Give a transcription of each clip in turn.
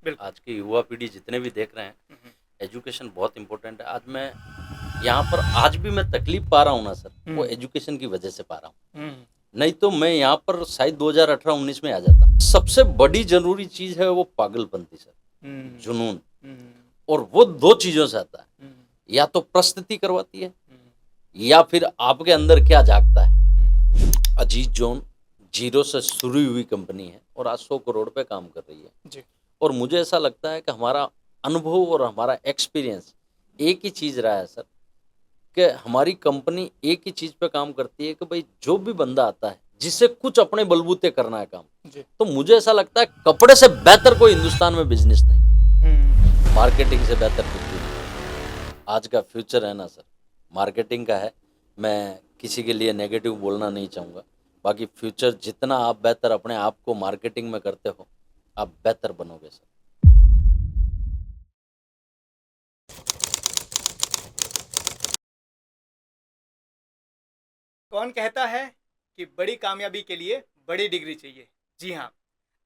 बिल्कुल। आज की युवा पीढ़ी जितने भी देख रहे हैं, हुँ, एजुकेशन बहुत इम्पोर्टेंट है। आज मैं यहाँ पर आज भी मैं तकलीफ पा रहा हूँ ना सर, वो हुँ, एजुकेशन की वजह से पा रहा हूँ। हुँ, नहीं तो मैं यहाँ पर शायद 2018-19 में आ जाता। सबसे बड़ी ज़रूरी चीज़ है वो पागलपंती सर, हुँ, जुनून। हुँ, और वो 2 चीज़ों से आता है, हुँ, या तो प्रस्तुति करवाती है, हुँ, या फिर आपके अंदर क्या जागता है। हुँ, अजीत जोन ज़ीरो से शुरू हुई कंपनी है और आज 100 करोड़ पे काम कर रही है। जी, और मुझे ऐसा लगता है कि हमारा अनुभव और हमारा एक्सपीरियंस एक ही चीज़ रहा है सर, कि हमारी कंपनी एक ही चीज़ पे काम करती है कि भाई जो भी बंदा आता है, जिससे कुछ अपने बलबूते करना है काम, जी, तो मुझे ऐसा लगता है कपड़े से बेहतर कोई हिंदुस्तान में बिज़नेस नहीं, हुँ, मार्केटिंग से बेहतर कुछ भी नहीं। आज का फ्यूचर है ना सर, मार्केटिंग का है। मैं किसी के लिए नेगेटिव बोलना नहीं चाहूँगा। बाकी फ्यूचर जितना आप बेहतर अपने आप को मार्केटिंग में करते हो, आप बेहतर बनोगे सर। कौन कहता है कि बड़ी कामयाबी के लिए बड़ी डिग्री चाहिए? जी हाँ,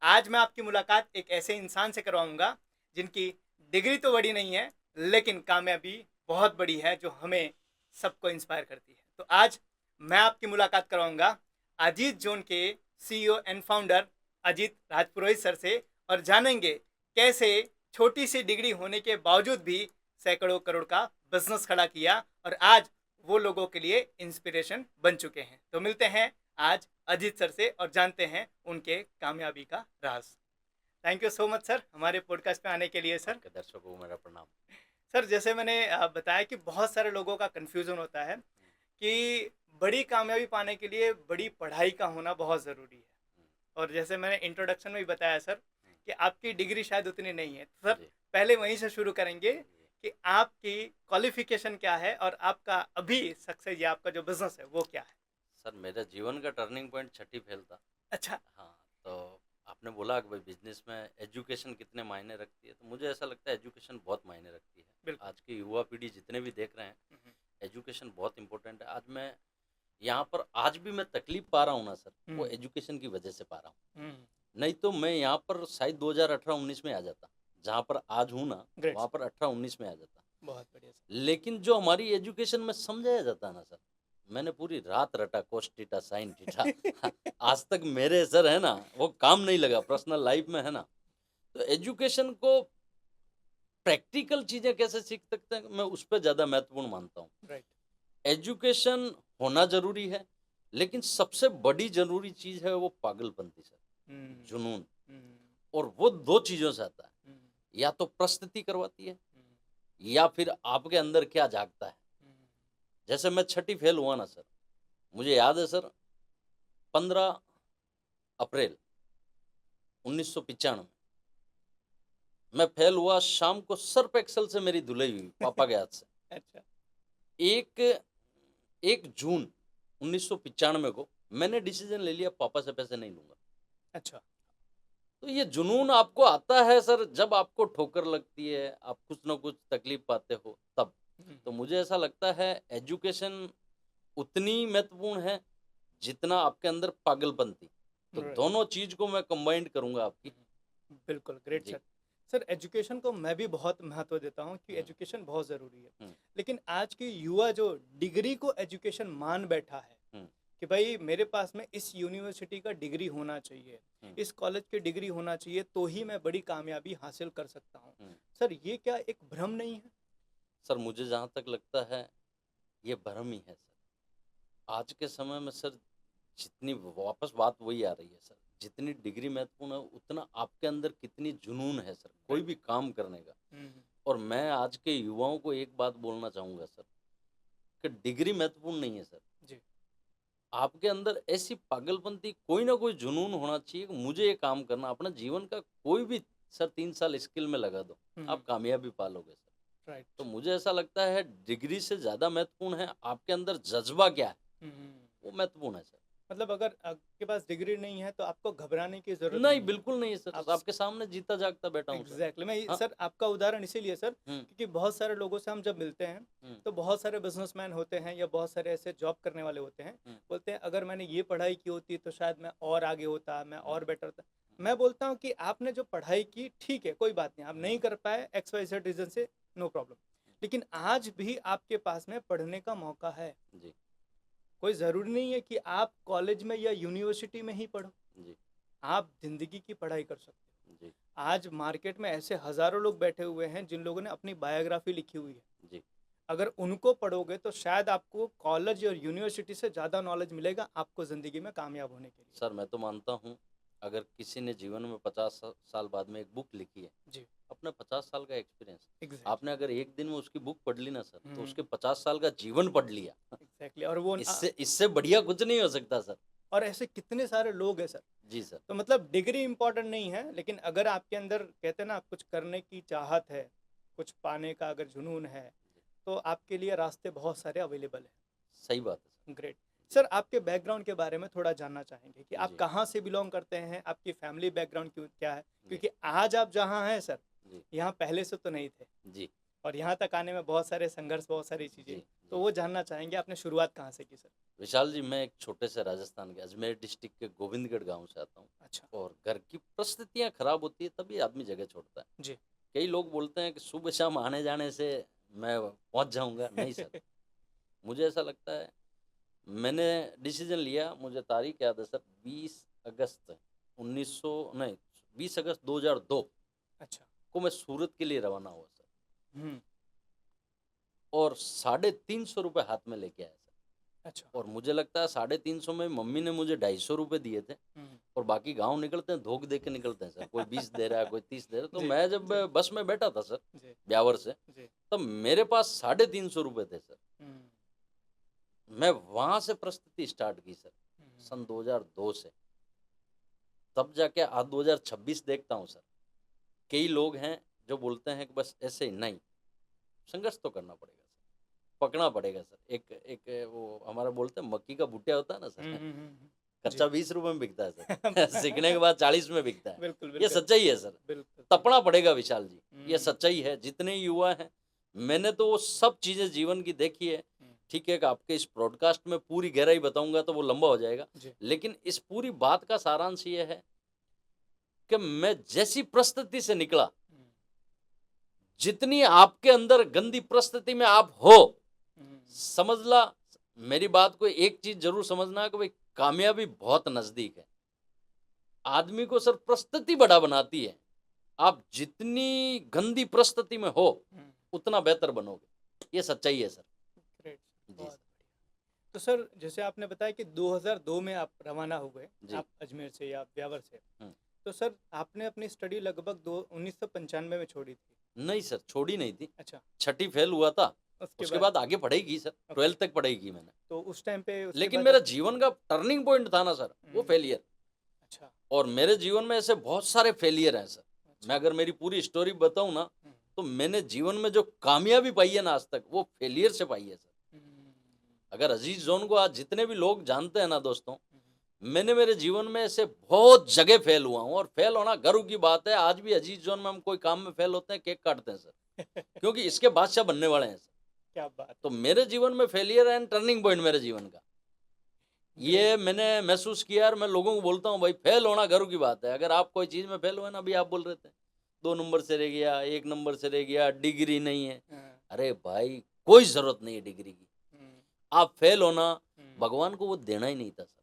आज मैं आपकी मुलाकात एक ऐसे इंसान से करवाऊँगा, जिनकी डिग्री तो बड़ी नहीं है, लेकिन कामयाबी बहुत बड़ी है, जो हमें सबको इंस्पायर करती है। तो आज मैं आपकी मुलाकात करवाऊँगा अजीत ज़ोन के CEO and founder Ajit Rajpurohit sir से, और जानेंगे कैसे छोटी-सी डिग्री होने के बावजूद भी सैकड़ों करोड़ का बिज़नेस खड़ा किया, और आज वो लोगों के लिए इंस्पिरेशन बन चुके हैं। तो मिलते हैं आज अजीत सर से और जानते हैं उनके कामयाबी का राज। Thank you so much sir, हमारे पॉडकास्ट पे आने के लिए सर। आपके दर्शकों को मेरा प्रणाम। सर, जैसे मैंने बताया कि बहुत सारे लोगों का कन्फ्यूज़न होता है कि बड़ी कामयाबी पाने के लिए बड़ी पढ़ाई का होना बहुत ज़रूरी है। और जैसे मैंने इंट्रोडक्शन में भी बताया सर कि आपकी डिग्री शायद उतनी नहीं है। तो सर, जी, पहले वहीं से शुरू करेंगे जी। कि आपकी क्वालिफिकेशन क्या है और आपका अभी सक्सेस या आपका जो बिजनेस है वो क्या है? सर मेरा जीवन का टर्निंग पॉइंट छठी फेल था। अच्छा। हाँ, तो आपने बोला कि भाई बिज़नेस में एजुकेशन कितने मायने रखती है, तो मुझे ऐसा लगता है एजुकेशन बहुत मायने रखती है। बिल्कुल। आज की युवा पीढ़ी जितने भी देख रहे हैं, हम्म, एजुकेशन बहुत इम्पोर्टेंट है। आज मैं यहाँ पर आज भी मैं तकलीफ़ पा रहा हूँ ना सर, वो हम्म, एजुकेशन की वजह से पा रहा हूँ। हम्म, नहीं तो मैं यहाँ पर शायद 2018-19 में आ जाता। जहाँ पर आज हूँ ना, ग्रेट वहाँ सर। पर 18-19 में आ जाता। बहुत बढ़िया सर। लेकिन जो हमारी एजुकेशन में समझाया जाता है ना सर, मैंने पूरी रात रटा कोस थीटा, साइन थीटा। आज तक मेरे सर है ना, वो काम नहीं लगा पर्सनल लाइफ में है ना। तो एजुकेशन को प्रैक्टिकल चीज़ें कैसे सीख सकते हैं, मैं उस पे ज़्यादा महत्वपूर्ण मानता हूँ। राइट। एजुकेशन होना ज़रूरी है, लेकिन सबसे बड़ी ज़रूरी चीज़ है वो पागलपंती सर, हम्म, जुनून। हम्म, और वो 2 चीज़ों से आता है, हम्म, या तो प्रस्तुति करवाती है, हम्म, या फिर आपके अंदर क्या जागता है। हम्म, जैसे मैं छठी फेल हुआ ना सर, मुझे याद है सर, 15 अप्रैल 1995 मैं फेल हुआ। शाम को सर्फ एक्सेल से मेरी धुलाई हुई पापा के हाथ से। अच्छा। 1 1 जून 1995 को मैंने डिसीजन ले लिया, पापा से पैसे नहीं लूँगा। अच्छा। तो ये जुनून आपको आता है सर जब आपको ठोकर लगती है, आप कुछ न कुछ तकलीफ पाते हो तब। तो मुझे ऐसा लगता है एजुकेशन उतनी महत्वपूर्ण है जितना आपके अंदर पागलपन थी। तो राइट। दोनों चीज़ को मैं कंबाइंड करूँगा आपकी। बिल्कुल, ग्रेट जी। सर। सर, एजुकेशन को मैं भी बहुत महत्व देता हूँ कि हुँ, एजुकेशन बहुत ज़रूरी है। हुँ, लेकिन आज की युवा जो डिग्री को एजुकेशन मान बैठा है हुँ, कि भाई मेरे पास में इस यूनिवर्सिटी का डिग्री होना चाहिए, हुँ, इस कॉलेज की डिग्री होना चाहिए, तो ही मैं बड़ी कामयाबी हासिल कर सकता हूँ। हुँ। सर, ये क्या एक भ्रम नहीं है? सर मुझे जहाँ तक लगता है ये भ्रम ही है सर। आज के समय में सर जितनी वापस बात वही आ रही है सर, जितनी डिग्री महत्वपूर्ण है उतना आपके अंदर कितनी जुनून है सर, कोई राइट। भी काम करने का। हुँ, और मैं आज के युवाओं को एक बात बोलना चाहूँगा सर, कि डिग्री महत्वपूर्ण नहीं है सर। जी। आपके अंदर ऐसी पागलपंती कोई ना कोई जुनून होना चाहिए कि मुझे ये काम करना। अपना जीवन का कोई भी सर 3 साल स्किल में लगा दो, हुँ, आप कामयाबी पालोगे सर। तो राइट। मुझे ऐसा लगता है डिग्री से ज़्यादा महत्वपूर्ण है आपके अंदर जज़्बा क्या है, हुँ, हुँ। वो महत्वपूर्ण है सर। मतलब अगर आपके पास डिग्री नहीं है तो आपको घबराने की ज़रूरत नहीं, नहीं है। बिल्कुल नहीं है सर, आप आपके सामने जीता जागता बैठा हूँ सर। एग्जैक्टली मैं हाँ, सर आपका उदाहरण इसीलिए सर, हुँ, क्योंकि बहुत सारे लोगों से हम जब मिलते हैं हुँ, तो बहुत सारे बिजनेसमैन होते हैं या बहुत सारे ऐसे जॉब करने वाले होते हैं, हुँ, बोलते हैं अगर मैंने ये पढ़ाई की होती तो शायद मैं और आगे होता, मैं हुँ, और बेटर था। मैं बोलता हूँ कि आपने जो पढ़ाई की ठीक है, कोई बात नहीं, आप नहीं कर पाए एक्स वाई जेड रीजन से, नो प्रॉब्लम, लेकिन आज भी आपके पास में पढ़ने का मौका है। जी कोई ज़रूरी नहीं है कि आप कॉलेज में या यूनिवर्सिटी में ही पढ़ो, जी आप ज़िंदगी की पढ़ाई कर सकते हो। जी आज मार्केट में ऐसे हज़ारों लोग बैठे हुए हैं जिन लोगों ने अपनी बायोग्राफी लिखी हुई है। जी अगर उनको पढ़ोगे तो शायद आपको कॉलेज और यूनिवर्सिटी से ज़्यादा नॉलेज मिलेगा आपको ज़िंदगी में कामयाब होने के लिए। सर, मैं तो मानता हूँ, अगर किसी ने जीवन में 50 साल बाद में एक बुक लिखी है, जी, अपना 50 साल का एक्सपीरियंस, एग्जैक्टली। आपने अगर एक दिन में उसकी बुक पढ़ ली ना सर, तो हम्म, उसके 50 साल का जीवन पढ़ लिया। एग्जैक्टली। और वो इससे इससे बढ़िया कुछ नहीं हो सकता सर। और ऐसे कितने सारे लोग हैं सर। जी सर। तो मतलब डिग्री इंपॉर्टेंट नहीं है, लेकिन अगर आपके अंदर कहते हैं ना कुछ करने की चाहत है, कुछ पाने का अगर जुनून है, तो आपके लिए रास्ते बहुत सारे अवेलेबल हैं। सही बात है सर। ग्रेट। सर, आपके बैकग्राउंड के बारे में थोड़ा जानना चाहेंगे कि आप जी कहाँ से बिलोंग करते हैं, आपकी फैमिली बैकग्राउंड क्या है, जी क्योंकि आज आप जहाँ हैं सर, जी यहाँ पहले से तो नहीं थे, जी और यहाँ तक आने में बहुत सारे संघर्ष, बहुत सारी चीज़ें, जी तो जी। वो जानना चाहेंगे आपने शुरुआत कहाँ से की सर। विशाल जी, मैं एक छोटे से राजस्थान के अजमेर डिस्ट्रिक्ट के गोविंदगढ़ गांव से आता हूँ। अच्छा। और घर की परिस्थितियाँ खराब होती है तभी आदमी जगह छोड़ता है। जी। कई लोग बोलते हैं कि सुबह शाम आने जाने से मैं पहुंच जाऊंगा। नहीं सर, मुझे ऐसा लगता है, मैंने डिसीजन लिया, मुझे तारीख याद है सर, 20 अगस्त 1900 नहीं 20 अगस्त 2002 अच्छा। को मैं सूरत के लिए रवाना हुआ सर। हम्म। और 350 रुपये हाथ में लेके आया सर। अच्छा। और मुझे लगता है 350 में मम्मी ने मुझे 250 रुपये दिए थे। हम्म। और बाकी गांव निकलते हैं धोख दे के निकलते हैं सर, कोई 20 दे रहा है, कोई 30 दे रहा है। तो जी मैं जब जी बस में बैठा था सर जी ब्यावर से, जी। तब मेरे पास 350 रुपये थे सर। मैं वहां से प्रस्तुति स्टार्ट की सर, सन 2002 से। तब जाके आज 2026 देखता हूँ सर, कई लोग हैं जो बोलते हैं कि बस ऐसे ही नहीं, संघर्ष तो करना पड़ेगा सर, पकना पड़ेगा सर। एक एक वो हमारा बोलते हैं मक्की का भुट्टा होता है ना सर, जी। कच्चा 20 रुपए में बिकता है सर सीखने के बाद 40 में बिकता है। बिल्कुल ये बिल्कुल सच्चाई है सर, बिल्कुल। तपना पड़ेगा विशाल जी, ये हम्म, सच्चाई है। जितने युवा हैं, मैंने तो वो सब चीजें जीवन की देखी है। ठीक है कि आपके इस ब्रॉडकास्ट में पूरी गहराई बताऊंगा तो वो लंबा हो जाएगा, जी। लेकिन इस पूरी बात का सारांश ये है कि मैं जैसी परिस्थिति से निकला, जितनी आपके अंदर गंदी परिस्थिति में आप हो, समझ ला, मेरी बात को एक चीज जरूर समझना कि भाई कामयाबी बहुत नजदीक है। आदमी को सर परिस्थिति बड़ा बनाती है। आप जितनी गंदी परिस्थिति में हो उतना बेहतर बनोगे, ये सच्चाई है सर। ग्रेट। जी बहुत सर। बढ़िया। तो सर, जैसे आपने बताया कि 2002 में आप रवाना हुए, जी। आप अजमेर से या ब्यावर से, हम्म। तो सर आपने अपनी स्टडी लगभग 1995 में छोड़ी थी। नहीं सर, छोड़ी नहीं थी, अच्छा। छठी फेल हुआ था, उसके उसके बाद बाद आगे पढ़ाई की सर, 12th तक पढ़ाई की मैंने। तो उस टाइम पे उसके लेकिन बाद मेरा जीवन का टर्निंग पॉइंट था ना सर, वो फेलियर। अच्छा। और मेरे जीवन में ऐसे बहुत सारे फेलियर हैं सर। अच्छा। मैं अगर मेरी पूरी स्टोरी बताऊं ना, हम्म, तो मैंने जीवन में जो कामयाबी पाई है ना आज तक, वो फेलियर से पाई है सर। हम्म, अगर अजीज जोन को आज जितने भी लोग जानते हैं ना दोस्तों, मैंने मेरे जीवन में ऐसे बहुत जगह फेल हुआ हूं। और फेल होना गर्व की बात है। आज भी अजीज जोन में हम कोई काम में फेल होते हैं, केक काटते हैं सर, क्योंकि इसके बादशाह बनने वाले हैं सर। क्या बात तो मेरे जीवन में फेलियर एंड टर्निंग पॉइंट मेरे जीवन का ये मैंने महसूस किया। और मैं लोगों को बोलता हूँ भाई, फेल होना गर्व की बात है। अगर आप कोई चीज में फेल हुए ना, अभी आप बोल रहे थे 2 नंबर से रह गया, 1 नंबर से रह गया, डिग्री नहीं है। अरे भाई, कोई जरूरत नहीं है डिग्री की। आप फेल होना, भगवान को वो देना ही नहीं था सर।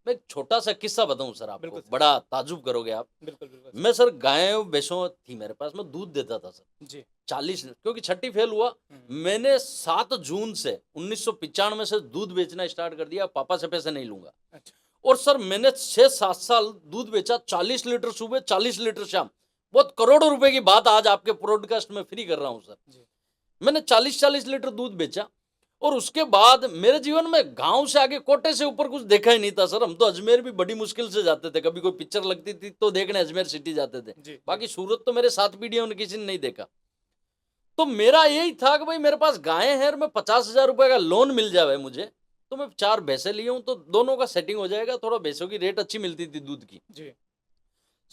मैं एक छोटा सा किस्सा बताऊं सर आपको, बिल्कुल सर। बड़ा ताजुब करोगे आप। बिल्कुल बिल्कुल मैं सर गाय भैंसों थी मेरे पास, मैं दूध देता था सर जी। 40, क्योंकि छठी फेल हुआ। मैंने 7 जून से 1995 से दूध बेचना स्टार्ट कर दिया, पापा से पैसे नहीं लूंगा। अच्छा। और सर मैंने 6-7 साल दूध बेचा, 40 लीटर सुबह, 40 लीटर शाम। बहुत करोड़ों रुपए की बात आज आपके ब्रॉडकास्ट में फ्री कर रहा हूं सर। जी। मैंने 40-40 लीटर दूध बेचा। और उसके बाद मेरे जीवन में गांव से आगे कोटे से ऊपर कुछ देखा ही नहीं था सर। हम तो अजमेर भी बड़ी मुश्किल से जाते थे, कभी कोई पिक्चर लगती थी तो देखने अजमेर सिटी जाते थे। जी। बाकी सूरत तो मेरे 7 पीढ़ियों ने किसी ने नहीं देखा। तो मेरा यही था कि भाई मेरे पास गायें हैं और मैं 50,000 रुपए का लोन मिल जाए मुझे, तो मैं 4 भैंसे लिए हूं तो दोनों का सेटिंग हो जाएगा। थोड़ा भैंसों की रेट अच्छी मिलती थी दूध की। जी।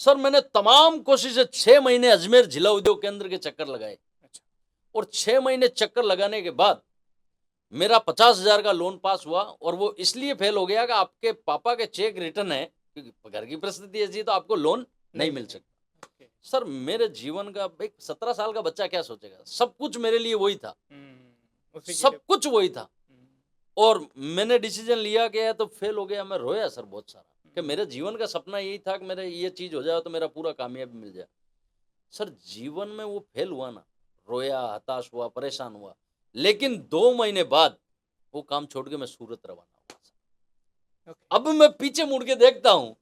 सर मैंने तमाम कोशिशें 6 महीने अजमेर जिला उद्योग केंद्र के चक्कर लगाए। अच्छा। और 6 महीने चक्कर लगाने के बाद मेरा 50,000 का लोन पास हुआ। और वो इसलिए फेल हो गया कि आपके पापा के चेक रिटर्न है, क्योंकि घर की परिस्थिति ऐसी है तो आपको लोन नहीं मिल मिलेगा। सकता। ओके। सर मेरे जीवन का एक 17 साल का बच्चा क्या सोचेगा, सब कुछ मेरे लिए वही था, उसी के लिए। सब कुछ वही था। हम्म, और मैंने डिसीजन लिया कि तो फेल हो गया, मैं रोया सर बहुत सारा, कि मेरे जीवन का सपना यही था कि मेरे ये चीज हो जाए तो मेरा पूरा कामयाबी मिल जाए। सर जीवन में वो फेल हुआ ना, रोया, हताश हुआ, परेशान हुआ, लेकिन 2 महीने बाद वो काम छोड़ के मैं सूरत रवाना हुआ सर। ओके। अब मैं पीछे मुड़ के देखता हूँ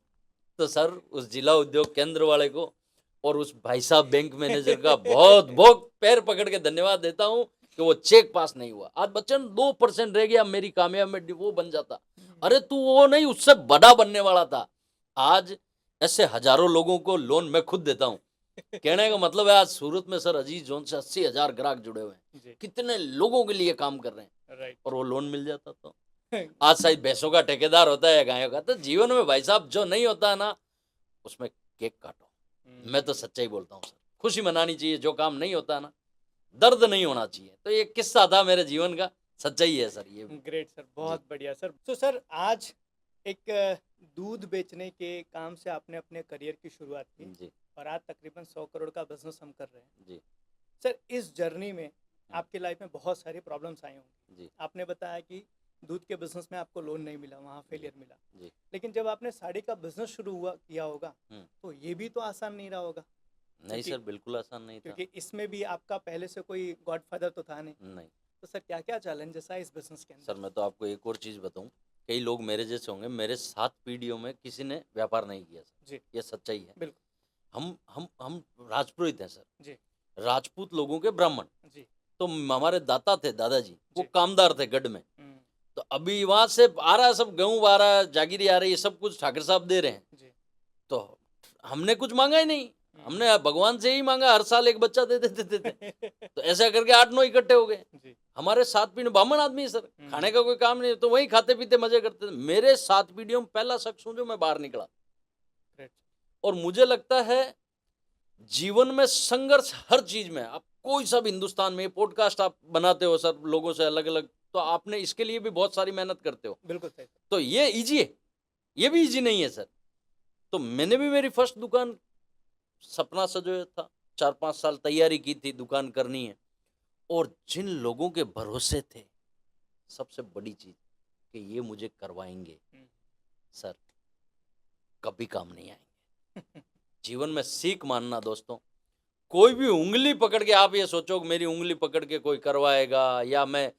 तो सर उस जिला उद्योग केंद्र वाले को और उस भाई साहब बैंक मैनेजर का बहुत बहुत पैर पकड़ के धन्यवाद देता हूँ कि वो चेक पास नहीं हुआ। आज बच्चन 2% रह गया, मेरी कामयाबी में वो बन जाता। अरे तू वो नहीं, उससे बड़ा बनने वाला था। आज ऐसे हजारों लोगों को लोन मैं खुद देता हूँ। कहने का मतलब है आज सूरत में सर अजीज जोन से 80,000 ग्राहक जुड़े हुए हैं, जी। कितने लोगों के लिए काम कर रहे हैं, राइट। और वो लोन मिल जाता तो आज शायद भैंसों का ठेकेदार होता है, गायों का। तो जीवन में भाई साहब जो नहीं होता है ना, उसमें केक काटो। मैं तो सच्चाई बोलता हूँ सर, खुशी मनानी चाहिए। जो काम नहीं होता ना, दर्द नहीं होना चाहिए। तो ये किस्सा था मेरे जीवन का, सच्चाई है सर ये भी। ग्रेट सर, जी बहुत बढ़िया सर। तो सर आज एक दूध बेचने के काम से आपने अपने करियर की शुरुआत की जी और आज तकरीबन 100 करोड़ का बिजनेस हम कर रहे हैं। जी सर इस जर्नी में आपकी लाइफ में बहुत सारी प्रॉब्लम्स आई होंगी। जी आपने बताया कि दूध के बिजनेस में आपको लोन नहीं मिला, वहाँ फेलियर मिला, जी। लेकिन जब आपने साड़ी का बिजनेस शुरू हुआ किया होगा तो ये भी तो आसान नहीं रहा होगा, नहीं क्योंकि सर, बिल्कुल आसान नहीं था। क्योंकि इसमें भी आपका पहले से कोई गॉडफादर तो था नहीं। नहीं तो सर क्या क्या चैलेंजेस आए इस बिजनेस के सर, अंदर? मैं तो आपको एक और चीज़ बताऊं, कई लोग मेरे जैसे होंगे, मेरे 7 पीढ़ियों में किसी ने व्यापार नहीं किया सर, जी ये सच्चाई है। बिल्कुल। हम राजपुरोहित हैं सर, जी राजपूत लोगों के ब्राह्मण। जी तो हमारे दाता थे, दादाजी, वो जी। कामदार थे गढ़ में। हम्म, तो अभी वहां से आ रहा है सब, गेहूं आ रहा है, जागीरी आ रही है, सब कुछ ठाकर साहब दे रहे हैं। जी। तो हमने कुछ मांगा ही नहीं, हमने भगवान से ही मांगा, हर साल एक बच्चा दे देते थे। तो ऐसा करके 8-9 इकट्ठे हो गए। जी। हमारे 7 पीढ़ी ब्राह्मण आदमी है सर, खाने का कोई काम नहीं, तो वही खाते पीते मजे करते थे। मेरे 7 पीढ़ियों में पहला शख्स हूं जो मैं बाहर निकला। ग्रेट। और मुझे लगता है जीवन में संघर्ष हर चीज में। आप कोई सा भी हिंदुस्तान में पॉडकास्ट आप बनाते हो सर, लोगों से अलग अलग, तो आपने इसके लिए भी बहुत सारी मेहनत करते हो। बिल्कुल सही सर। तो ये इजी है, ये भी इजी नहीं है सर। तो मैंने भी मेरी फर्स्ट दुकान सपना सजोया था, 4-5 साल तैयारी की थी, दुकान करनी है। और जिन लोगों के भरोसे थे, सबसे बड़ी चीज कि ये मुझे करवाएंगे, सर कभी काम नहीं आएंगे। जीवन में सीख मानना दोस्तों, कोई भी उंगली पकड़ के, आप ये सोचो कि मेरी उंगली पकड़ के कोई करवाएगा, या मैं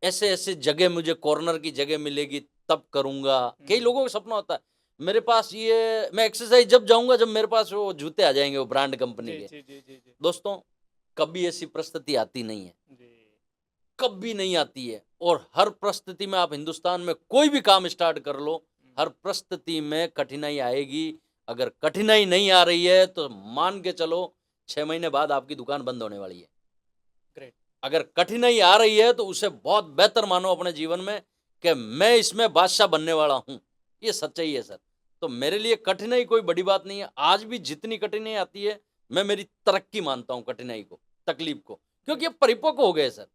ऐसे ऐसे जगह, मुझे कॉर्नर की जगह मिलेगी तब करूंगा। कई लोगों का सपना होता है मेरे पास ये, मैं एक्सरसाइज जब जाऊंगा जब मेरे पास वो जूते आ जाएंगे, वो ब्रांड कंपनी जी के। जी जी जी जी दोस्तों कभी ऐसी परिस्थिति आती नहीं है, जी। कभी नहीं आती है। और हर परिस्थिति में, आप हिंदुस्तान में कोई भी काम स्टार्ट कर लो, हर परिस्थिति में कठिनाई आएगी। अगर कठिनाई नहीं आ रही है तो मान के चलो 6 महीने बाद आपकी दुकान बंद होने वाली है। ग्रेट। अगर कठिनाई आ रही है तो उसे बहुत बेहतर मानो अपने जीवन में कि मैं इसमें बादशाह बनने वाला हूं। ये सच्चाई है सर। तो मेरे लिए कठिनाई कोई बड़ी बात नहीं है। आज भी जितनी कठिनाई आती है, मैं मेरी तरक्की मानता हूं कठिनाई को, तकलीफ को, क्योंकि अब परिपक्व हो गए सर।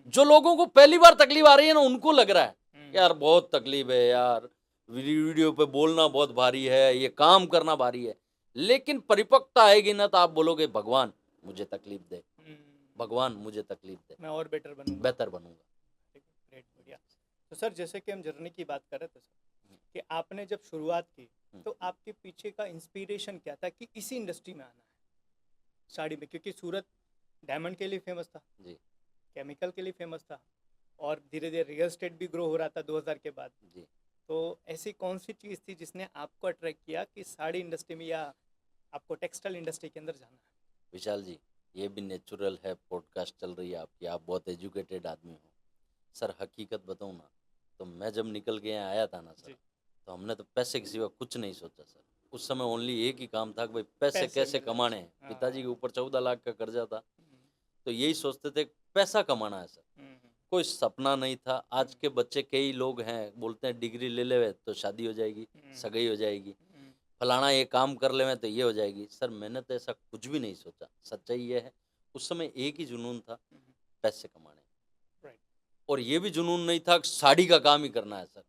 जो लोगों को पहली बार तकलीफ आ रही है ना, उनको लग रहा है यार बहुत तकलीफ है यार, वीडियो पे बोलना बहुत भारी है, ये काम करना भारी है। लेकिन परिपक्वता आएगी ना, तो आप बोलोगे भगवान मुझे तकलीफ दे, भगवान मुझे तकलीफ दे, मैं और बेटर बनूंगा, बेहतर बनूंगा। ग्रेट, बढ़िया। तो सर जैसे कि हम जर्नी की बात कर रहे थे सर, कि आपने जब शुरुआत की तो आपके पीछे का इंस्पिरेशन क्या था कि इसी इंडस्ट्री में आना है साड़ी में? क्योंकि सूरत डायमंड के लिए फेमस था जी केमिकल के लिए फेमस था, और धीरे धीरे रियल एस्टेट भी ग्रो हो रहा था 2000 के बाद। जी। तो ऐसी कौन सी चीज़ थी जिसने आपको अट्रैक्ट किया कि साड़ी इंडस्ट्री में या आपको टेक्सटाइल इंडस्ट्री के अंदर जाना है? विशाल जी, ये भी नेचुरल है, पॉडकास्ट चल रही है आपकी, आप बहुत एजुकेटेड आदमी हो सर। हकीकत बताऊँ ना, तो मैं जब निकल के यहाँ आया था ना सर, तो हमने तो पैसे के सिवा कुछ नहीं सोचा सर। उस समय ओनली एक ही काम था कि भाई पैसे कैसे मिलने कमाने हैं। हाँ। पिताजी के ऊपर 14 लाख का कर्जा था, तो यही सोचते थे पैसा कमाना है सर, कोई सपना नहीं था। आज के बच्चे कई लोग हैं बोलते हैं डिग्री ले ले तो शादी हो जाएगी, सगाई हो जाएगी, फलाना ये काम कर ले तो ये हो जाएगी। सर मैंने तो ऐसा कुछ भी नहीं सोचा। सच्चाई ये है, उस समय एक ही जुनून था, पैसे कमाने। और ये भी जुनून नहीं था कि साड़ी का काम ही करना है सर।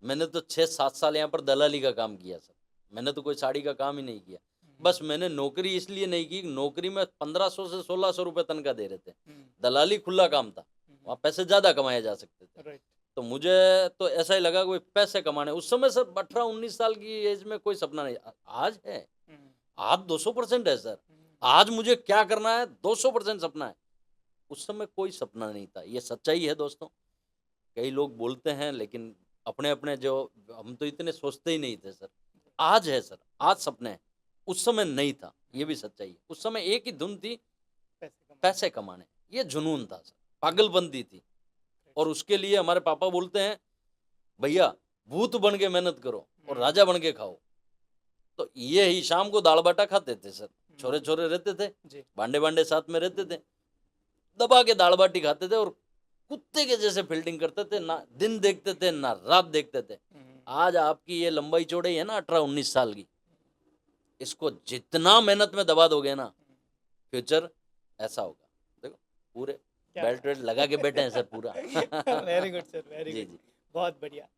मैंने तो 6-7 साल यहाँ पर दलाली का काम किया सर, मैंने तो कोई साड़ी का काम ही नहीं किया। बस मैंने नौकरी इसलिए नहीं की, नौकरी में 1500 से 1600 रुपए तनख्वाह दे रहे थे, दलाली खुला काम था, वहाँ पैसे ज्यादा कमाए जा सकते थे। राइट। तो मुझे तो ऐसा ही लगा कोई पैसे कमाने, उस समय सर 18-19 साल की एज में कोई सपना नहीं, आज है, आज 200% है सर, आज मुझे क्या करना है 200% सपना है, उस समय कोई सपना नहीं था, ये सच्चाई है दोस्तों। कई लोग बोलते हैं लेकिन अपने अपने जो, हम तो इतने सोचते ही नहीं थे सर, आज है सर, आज सपने हैं, उस समय नहीं था, ये भी सच्चाई है। उस समय एक ही धुन थी, पैसे कमाने, ये जुनून था सर, पागलबंदी थी। और उसके लिए हमारे पापा बोलते हैं भैया भूत बन के मेहनत करो और राजा बन के खाओ। तो ये ही शाम को दाल बाटा खाते थे सर, छोरे छोरे रहते थे, बांडे बांडे साथ में रहते थे, दबा के दाल बाटी खाते थे और कुत्ते के जैसे फील्डिंग करते थे, ना दिन देखते थे ना रात देखते थे। आज आपकी ये लंबाई चौड़ाई है ना 18-19 साल की, इसको जितना मेहनत में दबा दोगे ना, फ्यूचर ऐसा होगा। देखो पूरे बेल्ट वेल्ट लगा के बैठे हैं सर पूरा। वेरी गुड सर, वेरी जी गुड, जी। बहुत बढ़िया।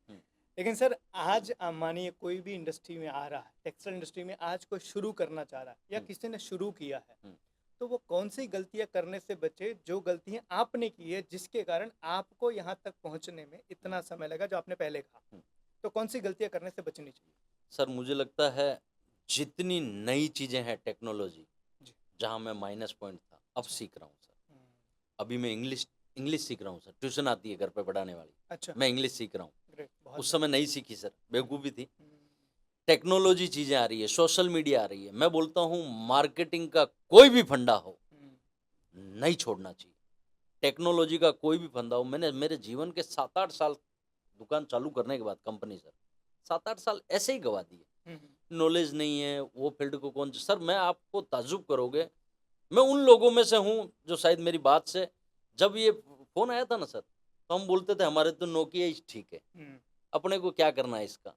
लेकिन सर आज मानिए कोई भी इंडस्ट्री में आ रहा है, टेक्सटाइल इंडस्ट्री में आज कोई शुरू करना चाह रहा है या किसी ने शुरू किया है, तो वो कौन सी गलतियां करने से बचे जो गलतियां आपने की है जिसके कारण आपको यहाँ तक पहुँचने में इतना समय लगा जो आपने पहले कहा, तो कौन सी गलतियां करने से बचनी चाहिए? सर मुझे लगता है जितनी नई चीजें हैं टेक्नोलॉजी, जहाँ मैं माइनस पॉइंट था अब सीख रहा हूँ सर। अभी मैं इंग्लिश सीख रहा हूँ सर, ट्यूशन आती है घर पे पढ़ाने वाली। अच्छा। मैं इंग्लिश सीख रहा हूँ, ग्रेट। उस समय नहीं सीखी सर, बेवकूफ़ी थी। टेक्नोलॉजी चीजें आ रही है, सोशल मीडिया आ रही है, मैं बोलता हूँ मार्केटिंग का कोई भी फंडा हो नहीं छोड़ना चाहिए। टेक्नोलॉजी का कोई भी फंडा हो, मैंने मेरे जीवन के 7-8 साल दुकान चालू करने के बाद कंपनी सर 7-8 साल ऐसे ही गवा दिए। नॉलेज नहीं है वो फील्ड को कौन सर, मैं आपको ताजुब करोगे, मैं उन लोगों में से हूँ जो शायद मेरी बात से, जब ये फोन आया था ना सर, तो हम बोलते थे हमारे तो नोकिया ही ठीक है, अपने को क्या करना है इसका,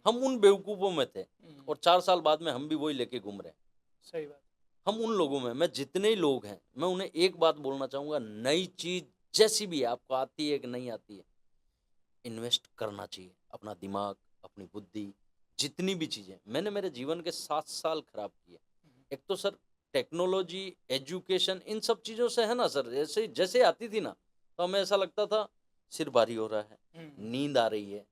हम उन बेवकूफ़ों में थे। और 4 साल बाद में हम भी वही लेके घूम रहे हैं। सही बात। हम उन लोगों में, मैं जितने ही लोग हैं, मैं उन्हें एक बात बोलना चाहूँगा, नई चीज़ जैसी भी है, आपको आती है कि नहीं आती है, इन्वेस्ट करना चाहिए अपना दिमाग, अपनी बुद्धि, जितनी भी चीज़ें। मैंने मेरे जीवन के 7 साल खराब किए। एक तो सर टेक्नोलॉजी, एजुकेशन, इन सब चीज़ों से है ना सर, जैसे जैसे आती थी ना, तो हमें ऐसा लगता था सिर भारी हो रहा है, नींद आ रही है,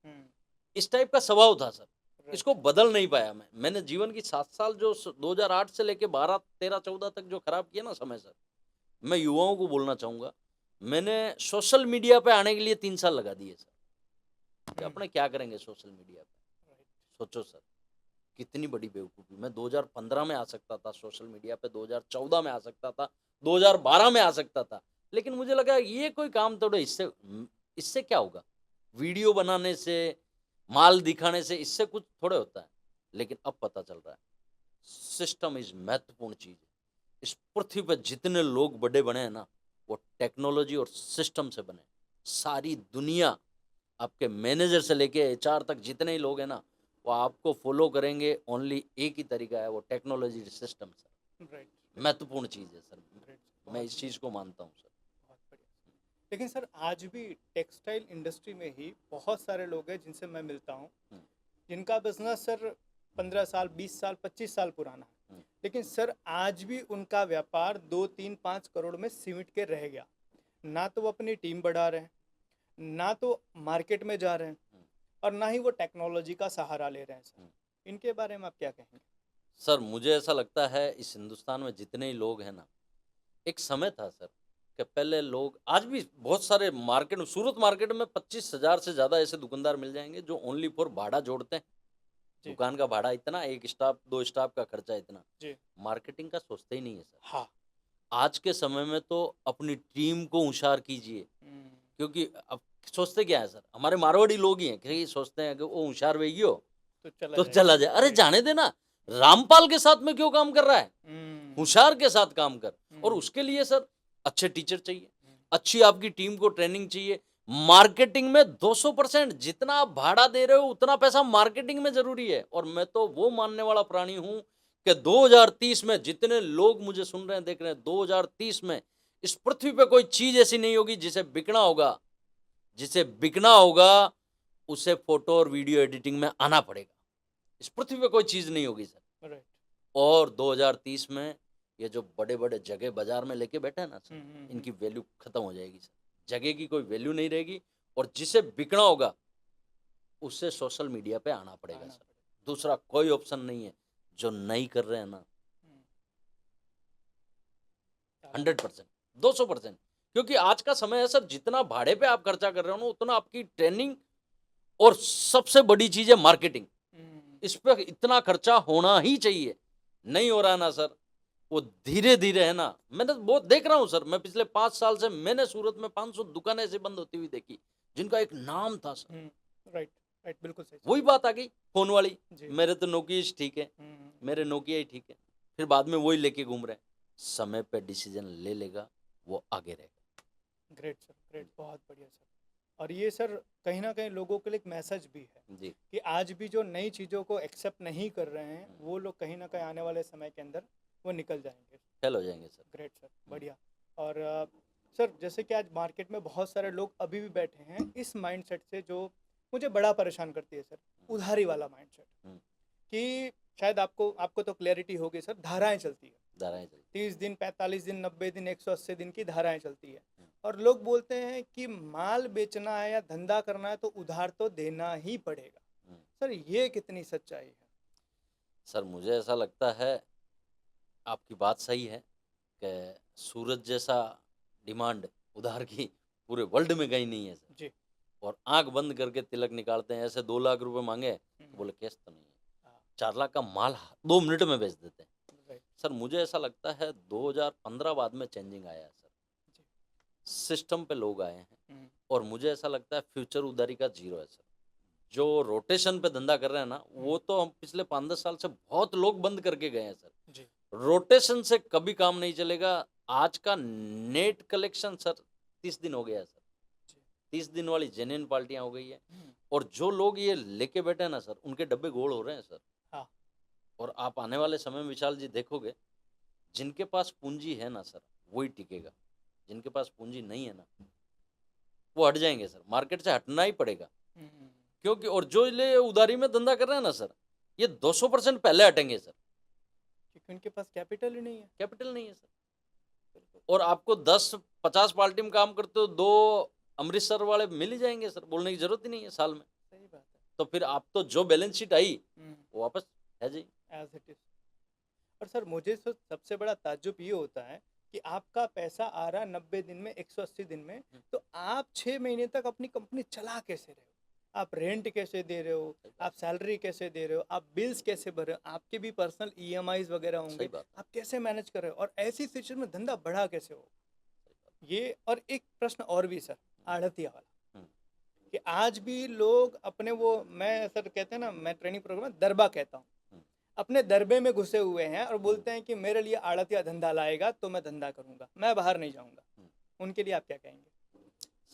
इस टाइप का स्वभाव था सर। इसको बदल नहीं पाया मैंने जीवन की 7 साल जो 2008 से लेके 12, 13, 14 तक जो खराब किया ना समय सर, मैं युवाओं को बोलना चाहूँगा, मैंने सोशल मीडिया पे आने के लिए 3 साल लगा दिए सर। कि अपने क्या करेंगे सोशल मीडिया पे, सोचो सर कितनी बड़ी बेवकूफ़ी। मैं 2015 में आ सकता था सोशल मीडिया पे, 2014 में आ सकता था, 2012 में आ सकता था, लेकिन मुझे लगा ये कोई काम थोड़े, इससे क्या होगा, वीडियो बनाने से, माल दिखाने से, इससे कुछ थोड़े होता है। लेकिन अब पता चल रहा है सिस्टम इज महत्वपूर्ण चीज है। इस पृथ्वी पर जितने लोग बड़े बने हैं ना, वो टेक्नोलॉजी और सिस्टम से बने। सारी दुनिया आपके मैनेजर से लेके एचआर तक जितने ही लोग हैं ना, वो आपको फॉलो करेंगे, ओनली एक ही तरीका है, वो टेक्नोलॉजी सिस्टम सर। महत्वपूर्ण चीज़ है सर, मैं इस चीज़ को मानता हूँ सर। बहुत बढ़िया। लेकिन सर आज भी टेक्सटाइल इंडस्ट्री में ही बहुत सारे लोग हैं जिनसे मैं मिलता हूँ, जिनका बिजनेस सर 15 साल, 20 साल, 25 साल पुराना है, लेकिन सर आज भी उनका व्यापार 2, 3, 5 करोड़ में सिमट के रह गया। ना तो वो अपनी टीम बढ़ा रहे हैं, ना तो मार्केट में जा रहे हैं, और ना ही वो टेक्नोलॉजी का सहारा ले रहे हैं सर। इनके बारे में आप क्या कहेंगे? सर मुझे ऐसा लगता है इस हिंदुस्तान में जितने ही लोग हैं ना, एक समय था सर कि पहले लोग, आज भी बहुत सारे मार्केट में, सूरत मार्केट में 25,000 से ज़्यादा ऐसे दुकानदार मिल जाएंगे जो ओनली फॉर भाड़ा जोड़ते हैं। दुकान का भाड़ा इतना, एक स्टाफ 2 स्टाफ का खर्चा इतना, मार्केटिंग का सोचते ही नहीं है सर। हाँ। आज के समय में तो अपनी टीम को होशियार कीजिए, क्योंकि अब सोचते क्या है सर, हमारे मारवाड़ी लोग ही हैं कि सोचते हैं कि वो होशियार वेगी हो तो चला जाए। अरे जाने देना, रामपाल के साथ में क्यों काम कर रहा है, होशियार के साथ काम कर। और उसके लिए सर अच्छे टीचर चाहिए, अच्छी आपकी टीम को ट्रेनिंग चाहिए। मार्केटिंग में 200% जितना आप भाड़ा दे रहे हो उतना पैसा मार्केटिंग में जरूरी है। और मैं तो वो मानने वाला प्राणी हूं कि 2030 में, जितने लोग मुझे सुन रहे हैं, देख रहे हैं, 2030 में इस पृथ्वी पे कोई चीज ऐसी नहीं होगी जिसे बिकना होगा। जिसे बिकना होगा उसे फोटो और वीडियो एडिटिंग में आना पड़ेगा। इस पृथ्वी पे कोई चीज नहीं होगी सर। और 2030 में ये जो बड़े बड़े जगह बाजार में लेके बैठे हैं ना सर, इनकी वैल्यू खत्म हो जाएगी सर। जगह की कोई वैल्यू नहीं रहेगी, और जिसे बिकना होगा उससे सोशल मीडिया पे आना पड़ेगा आना सर। दूसरा कोई ऑप्शन नहीं है। जो नहीं कर रहे हैं ना, 100%, 200%, क्योंकि आज का समय है सर, जितना भाड़े पे आप खर्चा कर रहे हो ना, उतना आपकी ट्रेनिंग और सबसे बड़ी चीज है मार्केटिंग, इस पर इतना खर्चा होना ही चाहिए। नहीं हो रहा है ना सर, वो धीरे धीरे है ना, मैंने बहुत देख रहा हूँ सर। मैं पिछले 5 साल से मैंने सूरत में 500 दुकानें ऐसे बंद होती हुई देखी जिनका एक नाम था सर। राइट राइट, बिल्कुल सही। वही बात आ गई फोन वाली, जी। मेरे तो नोकिया ही ठीक है, मेरे नोकिया ही ठीक है। फिर बाद में वही लेके घूम रहे हैं। समय पे डिसीजन ले लेगा, वो आगे रहेगा। ग्रेट सर, ग्रेट, बहुत बढ़िया सर। और ये सर कहीं ना कहीं लोगों के लिए एक मैसेज भी है जी, कि आज भी जो नई चीज़ों को एक्सेप्ट नहीं कर रहे हैं, वो लोग कहीं ना कहीं आने वाले समय के अंदर वो निकल जाएंगे। फेल हो जाएंगे सर। ग्रेट सर, बढ़िया। और सर जैसे कि आज मार्केट में बहुत सारे लोग अभी भी बैठे हैं इस माइंडसेट से, जो मुझे बड़ा परेशान करती है सर, उधारी वाला माइंडसेट। कि शायद आपको तो क्लैरिटी होगी सर, धाराएं चलती है, धाराएं चलती 30 दिन, 45 दिन, 90 दिन, 180 दिन की धाराएं चलती है। और लोग बोलते हैं कि माल बेचना है या धंधा करना है तो उधार तो देना ही पड़ेगा। सर ये कितनी सच्चाई है? सर मुझे ऐसा लगता है, आपकी बात सही है कि सूरत जैसा डिमांड उधार की पूरे वर्ल्ड में कहीं नहीं है सर। जी। और आंख बंद करके तिलक निकालते हैं। ऐसे 2 लाख रुपए मांगे तो बोले कैश तो नहीं है, 4 लाख का माल 2 मिनट में बेच देते हैं। राइट। सर मुझे ऐसा लगता है 2015 बाद में चेंजिंग आया है सर, सिस्टम पे लोग आए हैं। और मुझे ऐसा लगता है फ्यूचर उधारी का 0 है सर। जो रोटेशन पे धंधा कर रहे हैं ना, वो तो हम पिछले 5-10 साल से बहुत लोग बंद करके गए हैं सर। जी। रोटेशन से कभी काम नहीं चलेगा। आज का नेट कलेक्शन सर 30 दिन हो गया है सर, 30 दिन वाली जेन्युइन पार्टियां हो गई है। और जो लोग ये लेके बैठे हैं ना सर, उनके डब्बे गोल हो रहे हैं सर। हाँ। और आप आने वाले समय में विशाल जी देखोगे, जिनके पास पूंजी है ना सर, वही टिकेगा। जिनके पास पूंजी नहीं है ना, वो हट जाएंगे सर, मार्केट से हटना ही पड़ेगा। क्योंकि और जो ले उधारी में धंधा कर रहे हैं ना सर, ये 200% पहले हटेंगे सर, क्योंकि उनके पास कैपिटल ही नहीं है। कैपिटल नहीं है सर। और आपको 10-50 पार्टी में काम करते हो, 2 अमृतसर वाले मिल ही जाएंगे सर, बोलने की जरूरत ही नहीं है साल में। सही बात है। तो फिर आप तो जो बैलेंस शीट आई वो वापस है जी, एज इट इज। और सर मुझे सबसे बड़ा ताज्जुब ये होता है कि आपका पैसा आ रहा है 90 दिन में, 180 दिन में, तो आप 6 महीने तक अपनी कंपनी चला कैसे रहे हो? आप रेंट कैसे दे रहे हो? आप सैलरी कैसे दे रहे हो? आप बिल्स कैसे भर रहे हो? आपके भी पर्सनल ईएमआईज वगैरह होंगे, आप कैसे मैनेज कर रहे हो? और ऐसी सिचुएशन में धंधा बढ़ा कैसे हो? ये। और एक प्रश्न और भी सर, आढ़तिया वाला, कि आज भी लोग अपने वो, मैं सर कहते हैं ना, मैं ट्रेनिंग प्रोग्राम में दरबा कहता हूँ, अपने दरबे में घुसे हुए हैं और बोलते हैं कि मेरे लिए आड़तिया धंधा लाएगा तो मैं धंधा करूंगा, मैं बाहर नहीं जाऊंगा। उनके लिए आप क्या कहेंगे?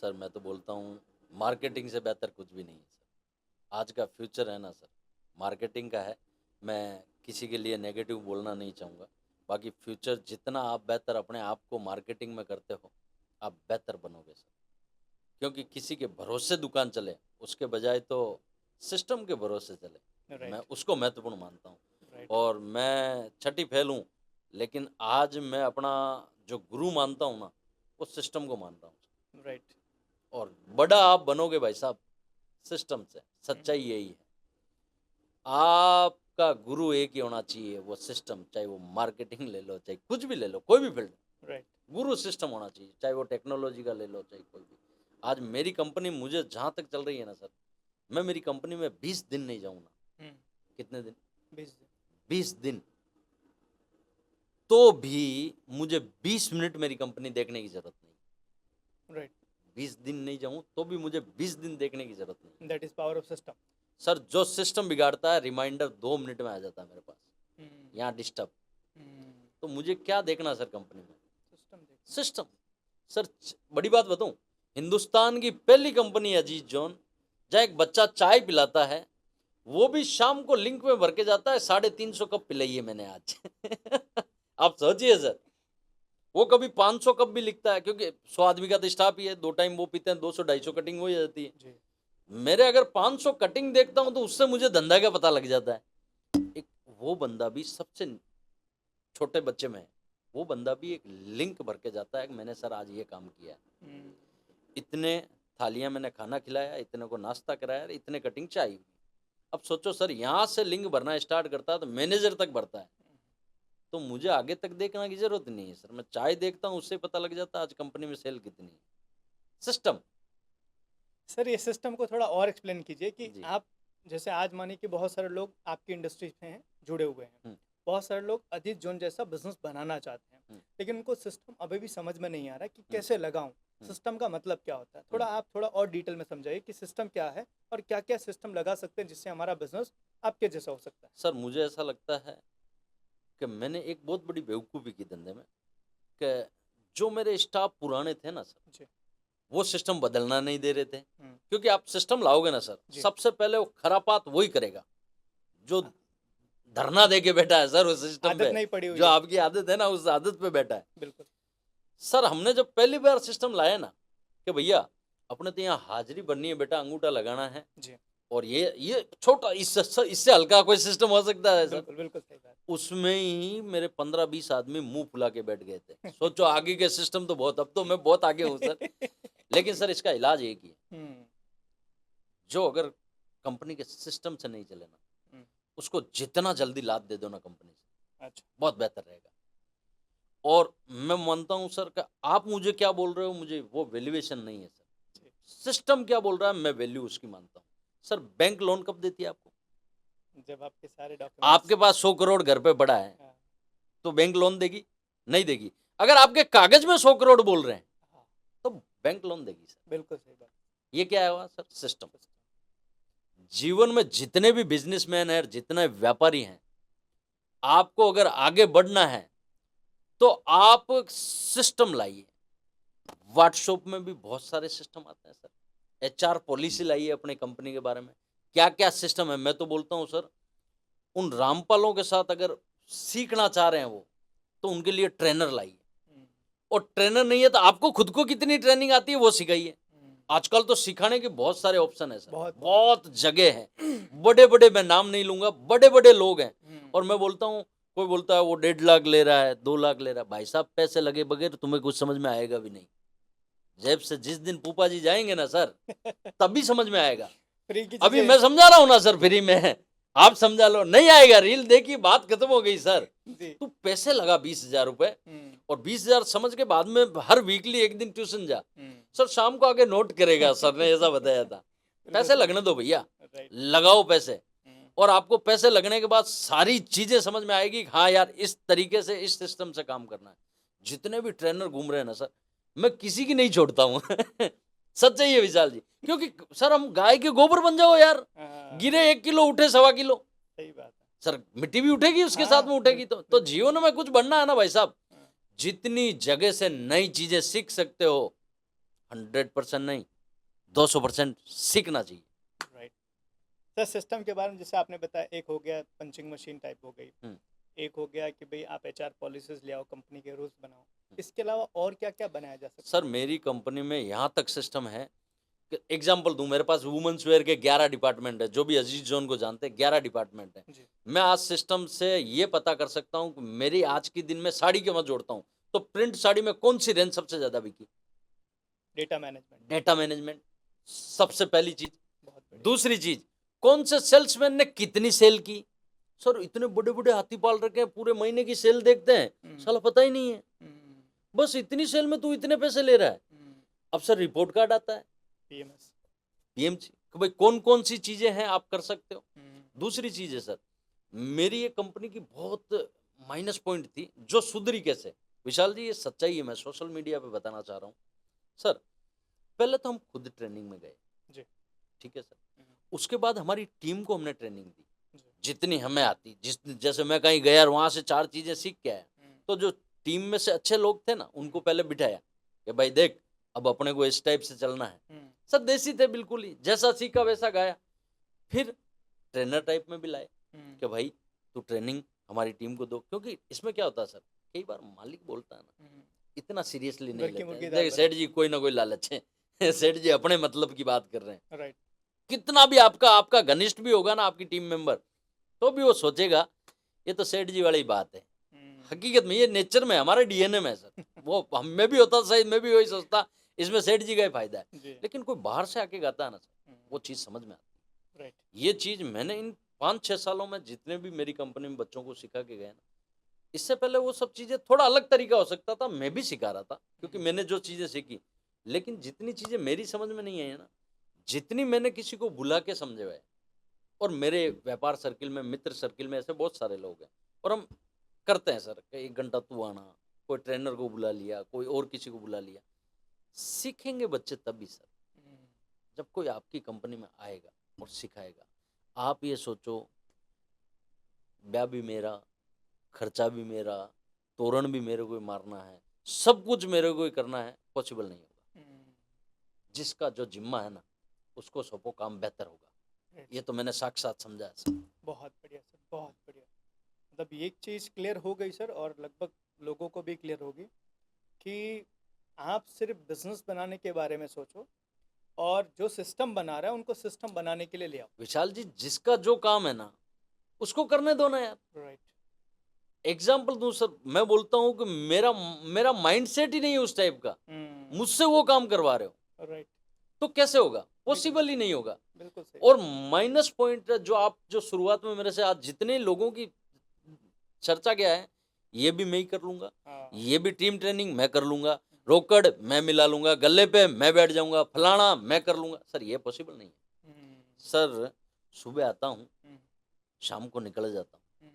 सर मैं तो बोलता हूँ मार्केटिंग से बेहतर कुछ भी नहीं है सर। आज का फ्यूचर है ना सर, मार्केटिंग का है। मैं किसी के लिए नेगेटिव बोलना नहीं चाहूँगा। बाकी फ्यूचर जितना आप बेहतर अपने आप को मार्केटिंग में करते हो, आप बेहतर बनोगे सर। क्योंकि किसी के भरोसे दुकान चले उसके बजाय तो सिस्टम के भरोसे चले, मैं उसको महत्वपूर्ण मानता हूँ। और मैं छठी फेल हूँ, लेकिन आज मैं अपना जो गुरु मानता हूँ ना, वो सिस्टम को मानता हूँ। राइट। और बड़ा आप बनोगे भाई साहब सिस्टम से, सच्चाई यही है। आपका गुरु एक ही होना चाहिए, वो सिस्टम। चाहे वो मार्केटिंग ले लो, चाहे कुछ भी ले लो, कोई भी फील्ड, राइट, गुरु सिस्टम होना चाहिए। चाहे वो टेक्नोलॉजी का ले लो, चाहे कोई भी। आज मेरी कंपनी मुझे जहाँ तक चल रही है ना सर, मैं मेरी कंपनी में 20 दिन नहीं जाऊँगा। कितने दिन? 20 दिन। तो भी मुझे 20 मिनट मेरी कंपनी देखने की जरूरत नहीं। राइट। 20 दिन नहीं जाऊं तो भी मुझे 20 दिन देखने की जरूरत नहीं। That is power of system. Sir जो सिस्टम बिगाड़ता है, रिमाइंडर 2 मिनट में आ जाता है मेरे पास, यहाँ डिस्टर्ब। तो मुझे क्या देखना सर कंपनी में? सिस्टम। सर बड़ी बात बताऊं, हिंदुस्तान की पहली कंपनी है अजीज जोन, जहाँ एक बच्चा चाय पिलाता है, वो भी शाम को लिंक में भर के जाता है। 350 कप पिलाई है मैंने आज। आप सोचिए सर, वो कभी 500 कप भी लिखता है, क्योंकि 100 आदमी का तो स्टाफ ही है, 2 टाइम वो पीते हैं, 200-250 कटिंग हो जाती है। मेरे अगर 500 कटिंग देखता हूं तो उससे मुझे धंधा का पता लग जाता है। एक वो बंदा भी सबसे छोटे बच्चे में है, वो बंदा भी एक लिंक भर के जाता है कि मैंने सर आज ये काम किया है, इतने थालियां मैंने खाना खिलाया, इतने को नाश्ता कराया, इतने कटिंग चाय हुई। अब सोचो सर, यहाँ से लिंक भरना स्टार्ट करता है तो मैनेजर तक भरता है, तो मुझे आगे तक देखने की जरूरत नहीं है सर। मैं चाय देखता हूँ, उससे पता लग जाता है आज कंपनी में सेल कितनी है। सिस्टम। सर ये सिस्टम को थोड़ा और एक्सप्लेन कीजिए कि जी। आप जैसे आज मानिए कि बहुत सारे लोग आपकी इंडस्ट्री में हैं, जुड़े हुए हैं, हम्म। बहुत सारे लोग अजीत जोन जैसा बिजनेस बनाना चाहते हैं, हम्म। लेकिन उनको सिस्टम अभी भी समझ में नहीं आ रहा कि कैसे लगाऊं, हम्म। सिस्टम का मतलब क्या होता है। थोड़ा आप थोड़ा और डिटेल में समझाइए कि सिस्टम क्या है और क्या क्या सिस्टम लगा सकते हैं जिससे हमारा बिजनेस आपके जैसा हो सकता है। सर मुझे ऐसा लगता है कि मैंने एक बहुत बड़ी बेवकूफ़ी की धंधे में, कि जो मेरे स्टाफ पुराने थे ना सर, जी। वो सिस्टम बदलना नहीं दे रहे थे। हम्म। क्योंकि आप सिस्टम लाओगे ना सर, जी। सबसे पहले वो खरापात वही करेगा जो हाँ। धरना दे के बैठा है सर उस सिस्टम आदत पे, नहीं पड़ी हुई जो है। आपकी आदत है ना उस आदत पे बैठा है। बिल्कुल। सर हमने जब पहली बार सिस्टम लाया ना कि भैया अपने तो यहाँ हाजिरी बननी है बेटा, अंगूठा लगाना है, जी। और ये छोटा, इससे हल्का कोई सिस्टम हो सकता है सर? बिल्कुल बिल्कुल सही बात। उसमें ही मेरे 15-20 आदमी मुंह फुला के बैठ गए थे। सोचो आगे के सिस्टम तो बहुत, अब तो मैं बहुत आगे हूँ सर। लेकिन सर इसका इलाज एक ही है, हम्म। जो अगर कंपनी के सिस्टम से नहीं चले ना, हम्म। उसको जितना जल्दी लाद दे दो ना कंपनी से, अच्छा। बहुत बेहतर रहेगा। और मैं मानता हूं सर कि आप मुझे क्या बोल रहे हो, मुझे वो वैल्यूएशन नहीं है सर। जी। सिस्टम क्या बोल रहा है मैं वैल्यू उसकी मानता हूं। सर बैंक लोन कब देती है आपको? जब आपके सारे डॉक्यूमेंट्स आपके पास 100 करोड़ घर पे पड़ा है हाँ, तो बैंक लोन देगी? नहीं देगी। अगर आपके कागज में 100 करोड़ बोल रहे हैं हाँ, तो बैंक लोन देगी सर। बिल्कुल सही बात। ये क्या है सर? सिस्टम। जीवन में जितने भी बिजनेसमैन हैं, जितने व्यापारी हैं, आपको अगर आगे बढ़ना है तो आप सिस्टम लाइए। व्हाट्सएप में भी बहुत सारे सिस्टम आते हैं सर। एचआर पॉलिसी लाइए अपनी कंपनी के बारे में, क्या क्या सिस्टम है। मैं तो बोलता हूं सर, उन रामपालों के साथ अगर सीखना चाह रहे हैं वो, तो उनके लिए ट्रेनर लाइए। और ट्रेनर नहीं है तो आपको खुद को कितनी ट्रेनिंग आती है वो सिखाइए। आजकल तो सिखाने के बहुत सारे ऑप्शन है सर, बहुत जगह है। बड़े बड़े, मैं नाम नहीं लूंगा, बड़े बड़े लोग हैं। और मैं बोलता हूँ, कोई बोलता है वो 1.5 लाख ले रहा है, 2 लाख ले रहा है। भाई साहब पैसे लगे बगैर तुम्हें कुछ समझ में आएगा भी नहीं। जेब से जिस दिन पूपा जी जाएंगे ना सर, तभी समझ में आएगा। फ्री की अभी चीजें मैं समझा रहा हूँ ना सर, फ्री में आप समझा लो, नहीं आएगा। रील देखी, बात खत्म हो गई सर। जी। तू पैसे लगा 20,000 रुपए, और 20,000 समझ के बाद में हर वीकली एक दिन ट्यूशन जा। सर शाम को आगे नोट करेगा, सर ने ऐसा बताया था। पैसे लगने दो भैया, राइट। लगाओ पैसे। और आपको पैसे लगने के बाद सारी चीजें समझ में आएगी, हाँ यार इस तरीके से, इस सिस्टम से काम करना है। जितने भी ट्रेनर घूम रहे हैं ना सर, मैं किसी की नहीं छोड़ता हूँ। सच्चाई है विशाल जी, क्योंकि सर हम गाय के गोबर बन जाओ यार। गिरे 1 किलो, उठे 1.25 किलो, सही बात है। सर मिट्टी भी उठेगी उसके साथ में उठेगी। तो जीवन में कुछ बनना है ना भाई साहब, जितनी जगह से नई चीजें सीख सकते हो, 100% नहीं 200% सीखना चाहिए। राइट। सर सिस्टम के बारे में जैसे आपने बताया, एक हो गया पंचिंग मशीन टाइप हो गई, एक हो गया कि भाई आप एचआर पॉलिसीज ले आओ, कंपनी के रूल्स बनाओ। इसके अलावा और क्या क्या बनाया जा सकता है? सर मेरी कंपनी में यहाँ तक सिस्टम है कि एग्जाम्पल दूं, मेरे पास वुमेन्स वेयर के 11 डिपार्टमेंट है, जो भी अजीज जोन को जानते हैं 11 डिपार्टमेंट है। जी। मैं आज सिस्टम से ये पता कर सकता हूँ कि मेरी आज के दिन में साड़ी के मैं जोड़ता हूँ तो प्रिंट साड़ी में कौन सी रेंज सबसे ज्यादा बिकी। Data management. डेटा मैनेजमेंट सबसे पहली चीज। बहुत बढ़िया। दूसरी चीज, कौन से सेल्समैन ने कितनी सेल की। सर इतने बड़े बड़े हाथी पाल रखे हैं, पूरे महीने की सेल देखते हैं, साला पता ही नहीं है। बस इतनी सेल में तू इतने पैसे ले रहा है। अब सर रिपोर्ट कार्ड आता है, पीएमएस, पीएमसी, कि भाई कौन कौन सी चीजें हैं आप कर सकते हो। दूसरी चीज है सर, मेरी ये कंपनी की बहुत माइनस पॉइंट थी जो सुधरी कैसे। विशाल जी ये सच्चाई है, मैं सोशल मीडिया पे बताना चाह रहा हूँ सर। पहले तो हम खुद ट्रेनिंग में गए जी। ठीक है सर, उसके बाद हमारी टीम को हमने ट्रेनिंग दी जितनी हमें आती। जैसे मैं कहीं गया वहां से 4 चीजें सीख के आया, तो जो टीम में से अच्छे लोग थे ना, उनको पहले बिठाया कि भाई देख अब अपने को इस टाइप से चलना है। सर देसी थे बिल्कुल ही, जैसा सीखा वैसा गाया। फिर ट्रेनर टाइप में भी लाए कि भाई तू ट्रेनिंग हमारी टीम को दो, क्योंकि इसमें क्या होता है सर, कई बार मालिक बोलता है ना, इतना सीरियसली नहीं लेते। देखिए सेठ जी कोई ना कोई लालच है। सेठ जी अपने मतलब की बात कर रहे हैं। राइट। कितना भी आपका घनिष्ठ भी होगा ना आपकी टीम मेंबर, तो भी वो सोचेगा ये तो सेठ जी वाली बात है। हकीकत में ये नेचर में हमारे डीएनए में है सर। वो हम में भी होता शायद, मैं भी वही सोचता इसमें सेठ जी का ही फायदा है, जी। लेकिन कोई बाहर से आके गाता है ना सर, वो चीज़ समझ में आती राइट। है। ये चीज़ मैंने इन 5-6 सालों में जितने भी मेरी कंपनी में बच्चों को सिखा के गए ना, इससे पहले वो सब चीज़ें थोड़ा अलग तरीका हो सकता था, मैं भी सिखा रहा था क्योंकि मैंने जो चीज़ें सीखी, लेकिन जितनी चीज़ें मेरी समझ में नहीं आई है ना, जितनी मैंने किसी को बुला के समझे हुए हैं, और मेरे व्यापार सर्किल में, मित्र सर्किल में ऐसे बहुत सारे लोग हैं, और हम करते हैं सर कि 1 घंटा तू आना, कोई ट्रेनर को बुला लिया, कोई और किसी को बुला लिया। सीखेंगे बच्चे तभी सर, जब कोई आपकी कंपनी में आएगा और सिखाएगा। आप ये सोचो, ब्याह भी मेरा, खर्चा भी मेरा, तोरण भी मेरे को ही मारना है, सब कुछ मेरे को ही करना है, पॉसिबल नहीं होगा। जिसका जो जिम्मा है ना, उसको सौंपो, काम बेहतर होगा। ये तो मैंने साक्षात समझा है सर। बहुत बढ़िया सर, बहुत बढ़िया। मतलब ये एक चीज़ क्लियर हो गई सर, और लगभग लोगों को भी क्लियर होगी कि आप सिर्फ बिजनेस बनाने के बारे में सोचो, और जो सिस्टम बना रहा है उनको सिस्टम बनाने के लिए ले आओ। विशाल जी, जिसका जो काम है ना, उसको करने दो ना यार। राइट। एग्जाम्पल दूं सर, मैं बोलता हूँ कि मेरा मेरा माइंडसेट ही नहीं है उस टाइप का, मुझसे वो काम करवा रहे हो, राइट। तो कैसे होगा? पॉसिबल ही नहीं होगा। बिल्कुल सही। और माइनस पॉइंट जो आप जो शुरुआत में मेरे से आज जितने लोगों की चर्चा किया है, ये भी मैं ही कर लूंगा, हाँ। ये भी टीम ट्रेनिंग मैं कर लूंगा, रोकड़ मैं मिला लूंगा, गले पे मैं बैठ जाऊंगा, फलाना मैं कर लूंगा, सर ये पॉसिबल नहीं है। सर सुबह आता हूँ, शाम को निकल जाता हूँ,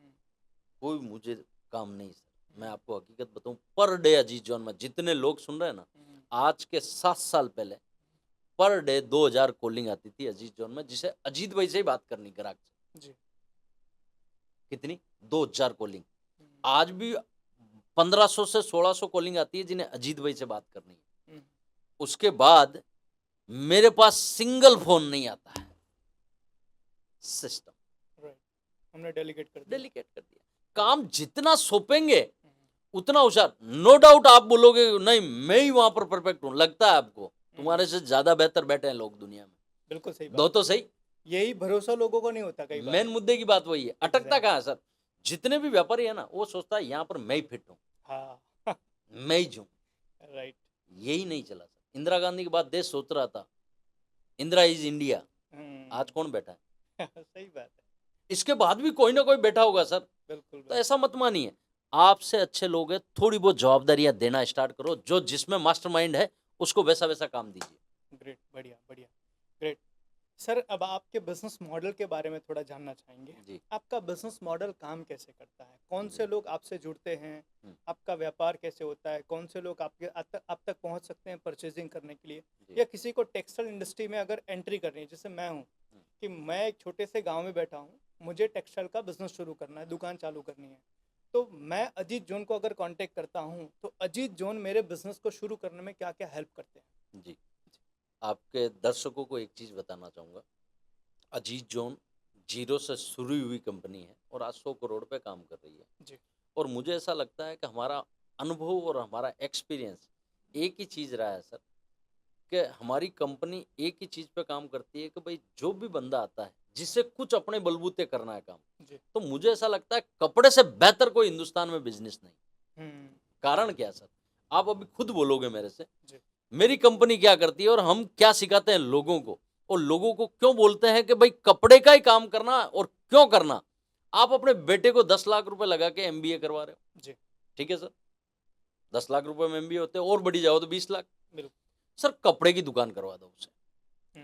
कोई मुझे काम नहीं सर। मैं आपको हकीकत बताऊं, पर डे अजीज जोन में जितने लोग सुन रहे हैं ना, आज के 7 साल पहले पर डे 2000 कॉलिंग आती थी अजीज जोन में, जिसे अजीत भाई से ही बात करनी ग्राहक से। जी। कितनी? 2000 कॉलिंग। आज भी 1500 से 1600 कॉलिंग आती है जिन्हें अजीत भाई से बात करनी है। उसके बाद मेरे पास सिंगल फोन नहीं आता है। सिस्टम हमने डेलीगेट कर दिया। काम जितना सौंपेंगे उतना होशियार। नो डाउट आप बोलोगे नहीं मैं ही वहां पर परफेक्ट हूं, लगता है आपको, तुम्हारे से ज्यादा बेहतर बैठे हैं लोग दुनिया में। बिल्कुल सही दो तो सही, यही भरोसा लोगों को नहीं होता कई बार। मेन मुद्दे की बात वही है। अटकता कहाँ है सर? जितने भी व्यापारी है ना, वो सोचता है यहाँ पर मैं ही फिट हूँ, हाँ। मैं ही हूँ। राइट। यही नहीं चला सर। इंदिरा गांधी के बाद देश सोच रहा था इंदिरा इज इंडिया, आज कौन बैठा है? सही बात है। इसके बाद भी कोई ना कोई बैठा होगा सर। बिल्कुल। तो ऐसा मत मानिए, आपसे अच्छे लोग हैं, थोड़ी बहुत जवाबदारियां देना स्टार्ट करो, जो जिसमें मास्टरमाइंड है उसको वैसा वैसा काम दीजिए। ग्रेट, बढ़िया बढ़िया, ग्रेट। सर अब आपके बिजनेस मॉडल के बारे में थोड़ा जानना चाहेंगे जी। आपका बिजनेस मॉडल काम कैसे करता है, कौन से लोग आपसे जुड़ते हैं, आपका व्यापार कैसे होता है, कौन से लोग आपके आप तक पहुंच सकते हैं परचेजिंग करने के लिए, या किसी को टेक्सटाइल इंडस्ट्री में अगर एंट्री करनी है, जैसे मैं हूँ कि मैं एक छोटे से गांव में बैठा हूँ, मुझे टेक्सटाइल का बिजनेस शुरू करना है, दुकान चालू करनी है, तो मैं अजीत जोन को अगर कांटेक्ट करता हूँ तो अजीत जोन मेरे बिजनेस को शुरू करने में क्या क्या हेल्प करते हैं? जी, आपके दर्शकों को एक चीज़ बताना चाहूँगा, अजीत जोन 0 से शुरू हुई कंपनी है और आज 100 करोड़ पे काम कर रही है जी। और मुझे ऐसा लगता है कि हमारा अनुभव और हमारा एक्सपीरियंस एक ही चीज़ रहा है सर, कि हमारी कंपनी एक ही चीज़ पे काम करती है कि भाई जो भी बंदा आता है जिससे कुछ अपने बलबूते करना है काम, तो मुझे ऐसा लगता है कपड़े से बेहतर कोई हिंदुस्तान में बिजनेस नहीं। कारण क्या सर? आप अभी खुद बोलोगे मेरे से, मेरी कंपनी क्या करती है और हम क्या सिखाते हैं लोगों को, और लोगों को क्यों बोलते हैं कि भाई कपड़े का ही काम करना, और क्यों करना? आप अपने बेटे को 10 लाख रुपए लगा के एमबीए करवा रहे हो जी, ठीक है सर, 10 लाख रुपए में एमबीए होते हैं, और बढ़ी जाओ तो 20 लाख। सर कपड़े की दुकान करवा दो उसे,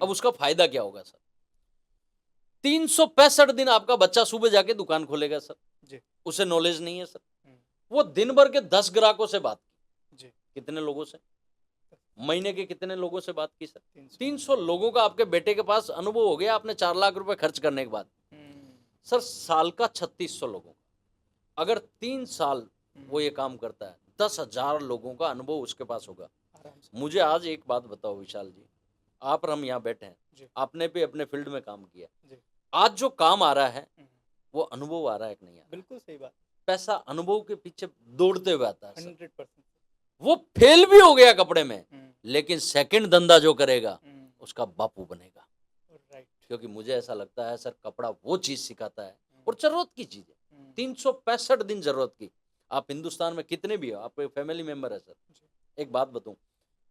अब उसका फायदा क्या होगा सर? 365 दिन आपका बच्चा सुबह जाके दुकान खोलेगा सर जी, उसे नॉलेज नहीं है सर, वो दिन भर के 10 ग्राहकों से बात की जी, कितने लोगों से, महीने के कितने लोगों से बात की सर? 300 लोगों का आपके बेटे के पास अनुभव हो गया, आपने 4 लाख रुपए खर्च करने के बाद। सर साल का 3600 लोगों का, अगर 3 साल वो ये काम करता है, 10,000 लोगों का अनुभव उसके पास होगा। मुझे आज एक बात बताओ विशाल जी, आप और हम यहाँ बैठे हैं, आपने भी अपने फील्ड में काम किया, आज जो काम आ रहा है वो अनुभव आ रहा है कि नहीं आ रहा? बिल्कुल सही बात। पैसा पैसा अनुभव के पीछे दौड़ते हुए आता है सर। 100%। वो फेल भी हो गया कपड़े में, लेकिन सेकंड धंधा जो करेगा उसका बापू बनेगा। राइट। क्योंकि मुझे ऐसा लगता है सर कपड़ा वो चीज सिखाता है, और जरूरत की चीज है, 365 दिन जरूरत की। आप हिंदुस्तान में कितने भी हो, आपके फैमिली मेंबर है सर, जी। एक बात बताऊं,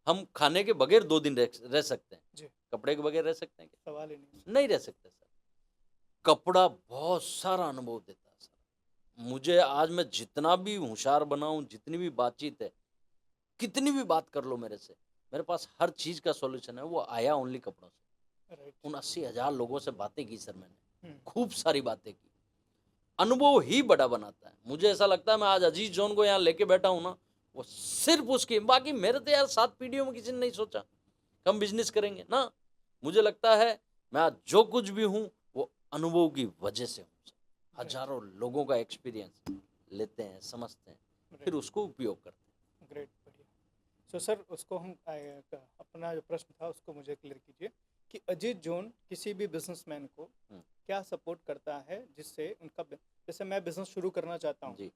हम खाने के बगैर 2 दिन रह सकते हैं, जी। कपड़े के बगैर रह सकते हैं क्या? सवाल ही नहीं है। नहीं रह सकते सर। कपड़ा बहुत सारा अनुभव देता है सर। मुझे आज मैं जितना भी होशियार बनाऊं, जितनी भी बातचीत है, कितनी भी बात कर लो मेरे से, मेरे पास हर चीज का सॉल्यूशन है, वो आया ओनली कपड़ों से। राइट। उन 80,000 लोगों से बातें की सर मैंने, हम्म। खूब सारी बातें की। अनुभव ही बड़ा बनाता है। मुझे ऐसा लगता है मैं आज अजीज जॉन को यहाँ लेके बैठा हूँ ना, वो सिर्फ उसकी, बाकी मेरे तो यार 7 पीढ़ियों में किसी ने नहीं सोचा कि हम बिजनेस करेंगे ना। मुझे लगता है मैं आज जो कुछ भी हूँ वो अनुभव की वजह से हूँ। हजारों लोगों का एक्सपीरियंस लेते हैं, समझते हैं, फिर राइट। उसको उपयोग करते हैं। ग्रेट, बढ़िया। सो सर, उसको हम अपना जो प्रश्न था उसको मुझे क्लियर कीजिए कि अजीत जोन किसी भी बिजनेसमैन को हम्म, क्या सपोर्ट करता है जिससे उनका जैसे मैं बिजनेस शुरू करना चाहता हूँ, जी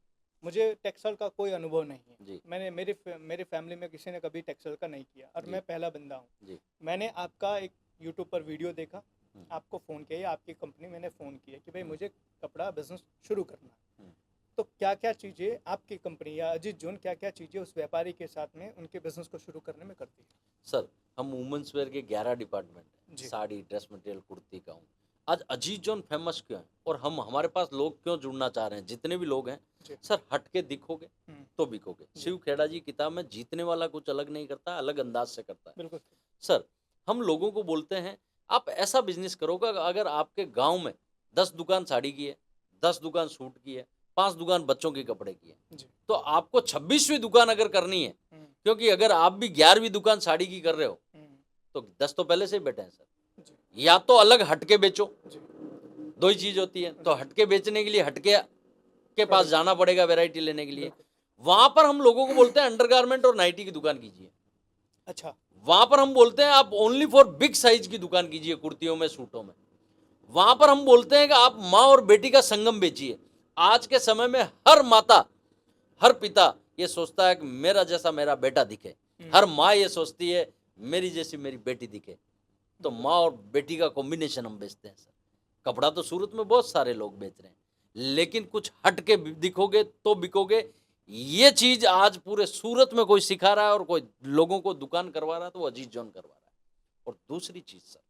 मुझे टेक्सटाइल का कोई अनुभव नहीं है, जी मैंने मेरे फैमिली में किसी ने कभी टेक्सटाइल का नहीं किया और जी मैं पहला बंदा हूँ। जी मैंने आपका एक यूट्यूब पर वीडियो देखा, हम्म, आपको फ़ोन किया या आपकी कंपनी मैंने फ़ोन किया कि भाई हम्म, मुझे कपड़ा बिजनेस शुरू करना है। हम्म। तो क्या क्या चीज़ें आपकी कंपनी या अजीत जोन क्या क्या चीज़ें उस व्यापारी के साथ में उनके बिजनेस को शुरू करने में करती है? सर, हम वुमेन्स वेयर के 11 डिपार्टमेंट हैं, जी। साड़ी, ड्रेस मटेरियल, कुर्ती का हूँ। आज अजीज जोन फेमस क्यों है और हम हमारे पास लोग क्यों जुड़ना चाह रहे हैं, जितने भी लोग हैं, जी। सर हट के दिखोगे हम्म। तो बिकोगे। जी। शिव खेड़ा जी की किताब में जीतने वाला कुछ अलग नहीं करता, अलग अंदाज से करता है। बिल्कुल। सर, हम लोगों को बोलते हैं आप ऐसा बिजनेस करोगे, अगर आपके गांव में 10 दुकान साड़ी की है, 10 दुकान सूट की है, 5 दुकान बच्चों के कपड़े की है, जी। तो आपको 26वीं दुकान अगर करनी है, हम्म। क्योंकि अगर आप भी 11वीं दुकान साड़ी की कर रहे हो हम्म। तो 10 तो पहले से ही बैठे हैं सर। जी। या तो अलग हटके बेचो, जी। दो ही चीज होती है, तो राइट। हटके बेचने के लिए हटके के पास प्रोडक्ट। जाना पड़ेगा वैरायटी लेने के लिए। बिल्कुल। वहां पर हम लोगों को बोलते हैं अंडरगारमेंट और नाइटी की दुकान कीजिए। अच्छा। वहां पर हम बोलते हैं आप ओनली फॉर बिग साइज की दुकान कीजिए, कुर्तियों में, सूटों में। वहां पर हम बोलते हैं कि आप माँ और बेटी का संगम बेचिए। आज के समय में हर माता, हर पिता ये सोचता है कि मेरा जैसा मेरा बेटा दिखे, हर माँ ये सोचती है मेरी जैसी मेरी बेटी दिखे। तो बिल्कुल। माँ और बेटी का कॉम्बिनेशन हम बेचते हैं सर। कपड़ा तो सूरत में बहुत सारे लोग बेच रहे हैं, लेकिन कुछ हट के दिखोगे तो बिकोगे। ये चीज आज पूरे सूरत में कोई सिखा रहा है और कोई लोगों को दुकान करवा रहा है, तो वो अजीज जॉन करवा रहा है। और दूसरी चीज सर,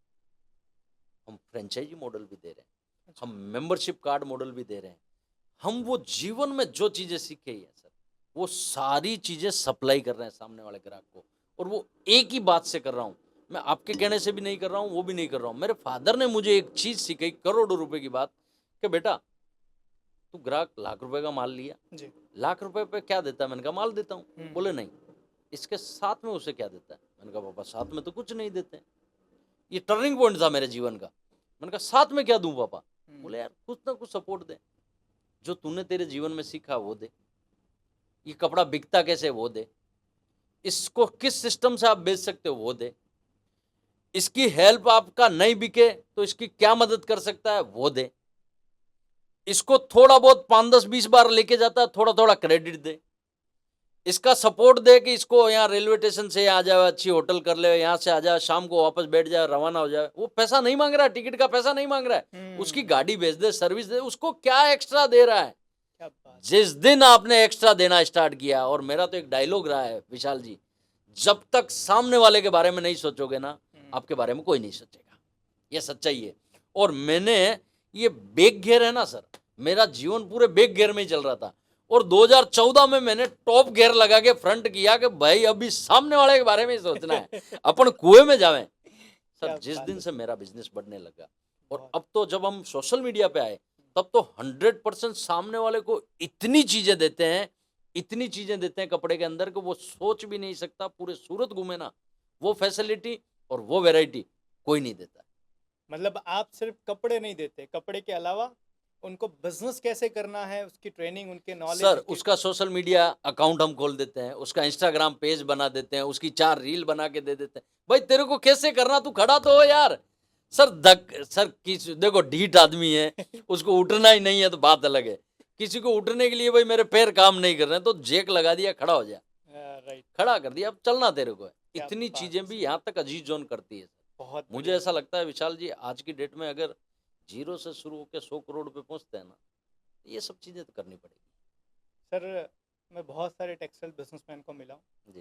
हम फ्रेंचाइजी मॉडल भी दे रहे हैं, अच्छा। हम मेंबरशिप कार्ड मॉडल भी दे रहे हैं। हम वो जीवन में जो चीजें सीखे हैं सर, वो सारी चीजें सप्लाई कर रहे हैं सामने वाले ग्राहक को। और वो एक ही बात से कर रहा हूं, मैं आपके कहने से भी नहीं कर रहा हूं, वो भी नहीं कर रहा हूं। मेरे फादर ने मुझे एक चीज सिखाई, करोड़ों रुपए की बात, कि बेटा तू ग्राहक ₹1,00,000 का माल लिया, जी। ₹1,00,000 पे क्या देता है? मैंने कहा माल देता हूँ। बोले हम्म। नहीं, इसके साथ में उसे क्या देता है? मैंने कहा पापा साथ में तो कुछ नहीं देते। ये टर्निंग पॉइंट था मेरे जीवन का। मैंने कहा साथ में क्या दूं पापा? बोले यार कुछ ना कुछ सपोर्ट दे, जो तूने तेरे जीवन में सीखा वो दे, ये कपड़ा बिकता कैसे वो दे, इसको किस सिस्टम से आप बेच सकते हो वो दे, इसकी हेल्प आपका नहीं बिके तो इसकी क्या मदद कर सकता है वो दे, इसको थोड़ा बहुत 5-10-20 बार लेके जाता है, थोड़ा थोड़ा क्रेडिट दे, इसका सपोर्ट दे कि इसको यहाँ रेलवे स्टेशन से आ जाए, अच्छी होटल कर ले, यहाँ से आ जाए, शाम को वापस बैठ जाए, रवाना हो जाए। वो पैसा नहीं मांग रहा है, टिकट का पैसा नहीं मांग रहा है, उसकी गाड़ी भेज दे, सर्विस दे, उसको क्या एक्स्ट्रा दे रहा है? क्या बात। जिस दिन आपने एक्स्ट्रा देना स्टार्ट किया, और मेरा तो एक डायलॉग रहा है विशाल जी, जब तक सामने वाले के बारे में नहीं सोचोगे ना, आपके बारे में कोई नहीं सोचेगा। ये सच्चाई है। और मैंने ये बेग गियर है ना सर, मेरा जीवन पूरे बेग गियर में ही चल रहा था, और 2014 में मैंने टॉप गियर लगा के फ्रंट किया कि भाई अभी सामने वाले के बारे में ही सोचना है, अपन कुएं में जावें। क्या सर जिस बात दिन है। से मेरा बिजनेस बढ़ने लगा, और बहुत। अब तो जब हम सोशल मीडिया पे आए, तब तो 100% सामने वाले को इतनी चीजें देते हैं, इतनी चीजें देते हैं कपड़े के अंदर कि वो सोच भी नहीं सकता। पूरे सूरत घूमे ना, वो फैसिलिटी और वो वैरायटी कोई नहीं देता। मतलब आप सिर्फ कपड़े नहीं देते, कपड़े के अलावा उनको बिजनेस कैसे करना है उसकी ट्रेनिंग, उनके नॉलेज, सर उसकी। उसका सोशल मीडिया अकाउंट हम खोल देते हैं, उसका इंस्टाग्राम पेज बना देते हैं, उसकी 4 रील बना के दे देते हैं। भाई तेरे को कैसे करना, तू खड़ा तो हो यार। सर किस देखो ढीठ आदमी है, उसको उठना ही नहीं है तो बात अलग है। किसी को उठने के लिए भाई मेरे पैर काम नहीं कर रहे हैं तो जेक लगा दिया, खड़ा हो जा, राइट। खड़ा कर दिया, अब चलना तेरे को है। क्या इतनी बात चीजें है भी सर। यहाँ तक अजीज जोन करती है सर। बहुत मुझे बढ़िया ऐसा सर। लगता है विशाल जी, आज की डेट में अगर जीरो से शुरू होकर 100 करोड़ पे पहुंचते हैं ना, ये सब चीजें तो करनी पड़ेगी। सर मैं बहुत सारे टेक्सटाइल बिजनेसमैन को मिला हूँ। जी।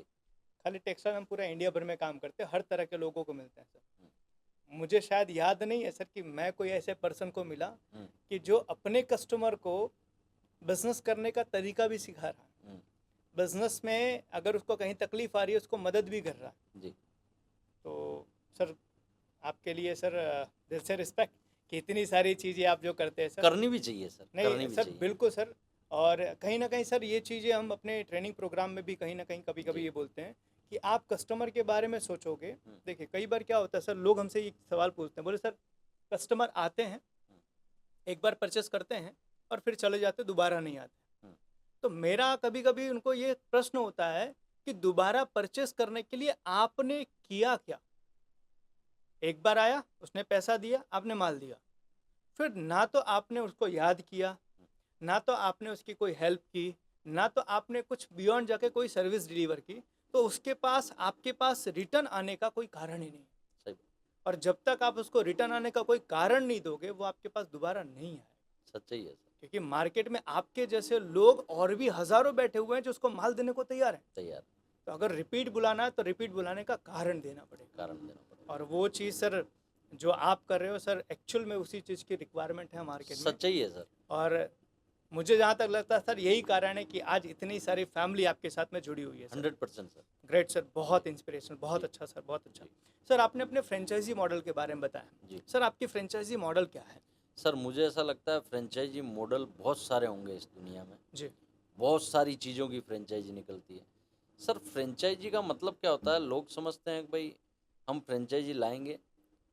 खाली टेक्सटाइल हम पूरा इंडिया भर में काम करते हैं, हर तरह के लोगों को मिलते हैं सर। मुझे शायद याद नहीं है सर कि मैं कोई ऐसे पर्सन को मिला कि जो अपने कस्टमर को बिजनेस करने का तरीका भी सिखा रहा है, बिजनेस में अगर उसको कहीं तकलीफ आ रही है उसको मदद भी कर रहा है। जी। तो सर आपके लिए सर दिल से रिस्पेक्ट कि इतनी सारी चीज़ें आप जो करते हैं सर। करनी भी चाहिए सर, करनी नहीं भी सर, चाहिए। बिल्कुल सर। और कहीं ना कहीं सर ये चीज़ें हम अपने ट्रेनिंग प्रोग्राम में भी कहीं ना कहीं कभी कभी जी। ये बोलते हैं कि आप कस्टमर के बारे में सोचोगे। देखिए कई बार क्या होता है सर, लोग हमसे ये सवाल पूछते हैं, बोले सर कस्टमर आते हैं, एक बार परचेस करते हैं और फिर चले जाते, दोबारा नहीं आते। तो मेरा कभी कभी उनको ये प्रश्न होता है कि दोबारा परचेस करने के लिए आपने किया क्या? एक बार आया, उसने पैसा दिया, आपने माल दिया, फिर ना तो आपने उसको याद किया, ना तो आपने उसकी कोई हेल्प की, ना तो आपने कुछ बियॉन्ड जाके कोई सर्विस डिलीवर की, तो उसके पास आपके पास रिटर्न आने का कोई कारण ही नहीं। सही। और जब तक आप उसको रिटर्न आने का कोई कारण नहीं दोगे, वो आपके पास दोबारा नहीं आएगा। सच्चाई है सर। क्योंकि मार्केट में आपके जैसे लोग और भी हजारों बैठे हुए हैं जो उसको माल देने को तैयार हैं। तैयार। तो अगर रिपीट बुलाना है तो रिपीट बुलाने का कारण देना पड़ेगा। कारण देना पड़ेगा। और वो चीज़ सर जो आप कर रहे हो सर, एक्चुअल में उसी चीज़ की रिक्वायरमेंट है मार्केट में। सच्चाई है सर। और मुझे जहाँ तक लगता है सर, यही कारण है कि आज इतनी सारी फैमिली आपके साथ में जुड़ी हुई है सर। 100% सर। ग्रेट सर, बहुत इंस्पिरेशनल, बहुत अच्छा सर, बहुत अच्छा। सर आपने अपने फ्रेंचाइजी मॉडल के बारे में बताया जी। सर, आपकी फ्रेंचाइजी मॉडल क्या है? सर मुझे ऐसा लगता है फ्रेंचाइजी मॉडल बहुत सारे होंगे इस दुनिया में। जी। बहुत सारी चीज़ों की फ्रेंचाइजी निकलती है। सर फ्रेंचाइजी का मतलब क्या होता है, लोग समझते हैं कि भाई हम फ्रेंचाइजी लाएंगे,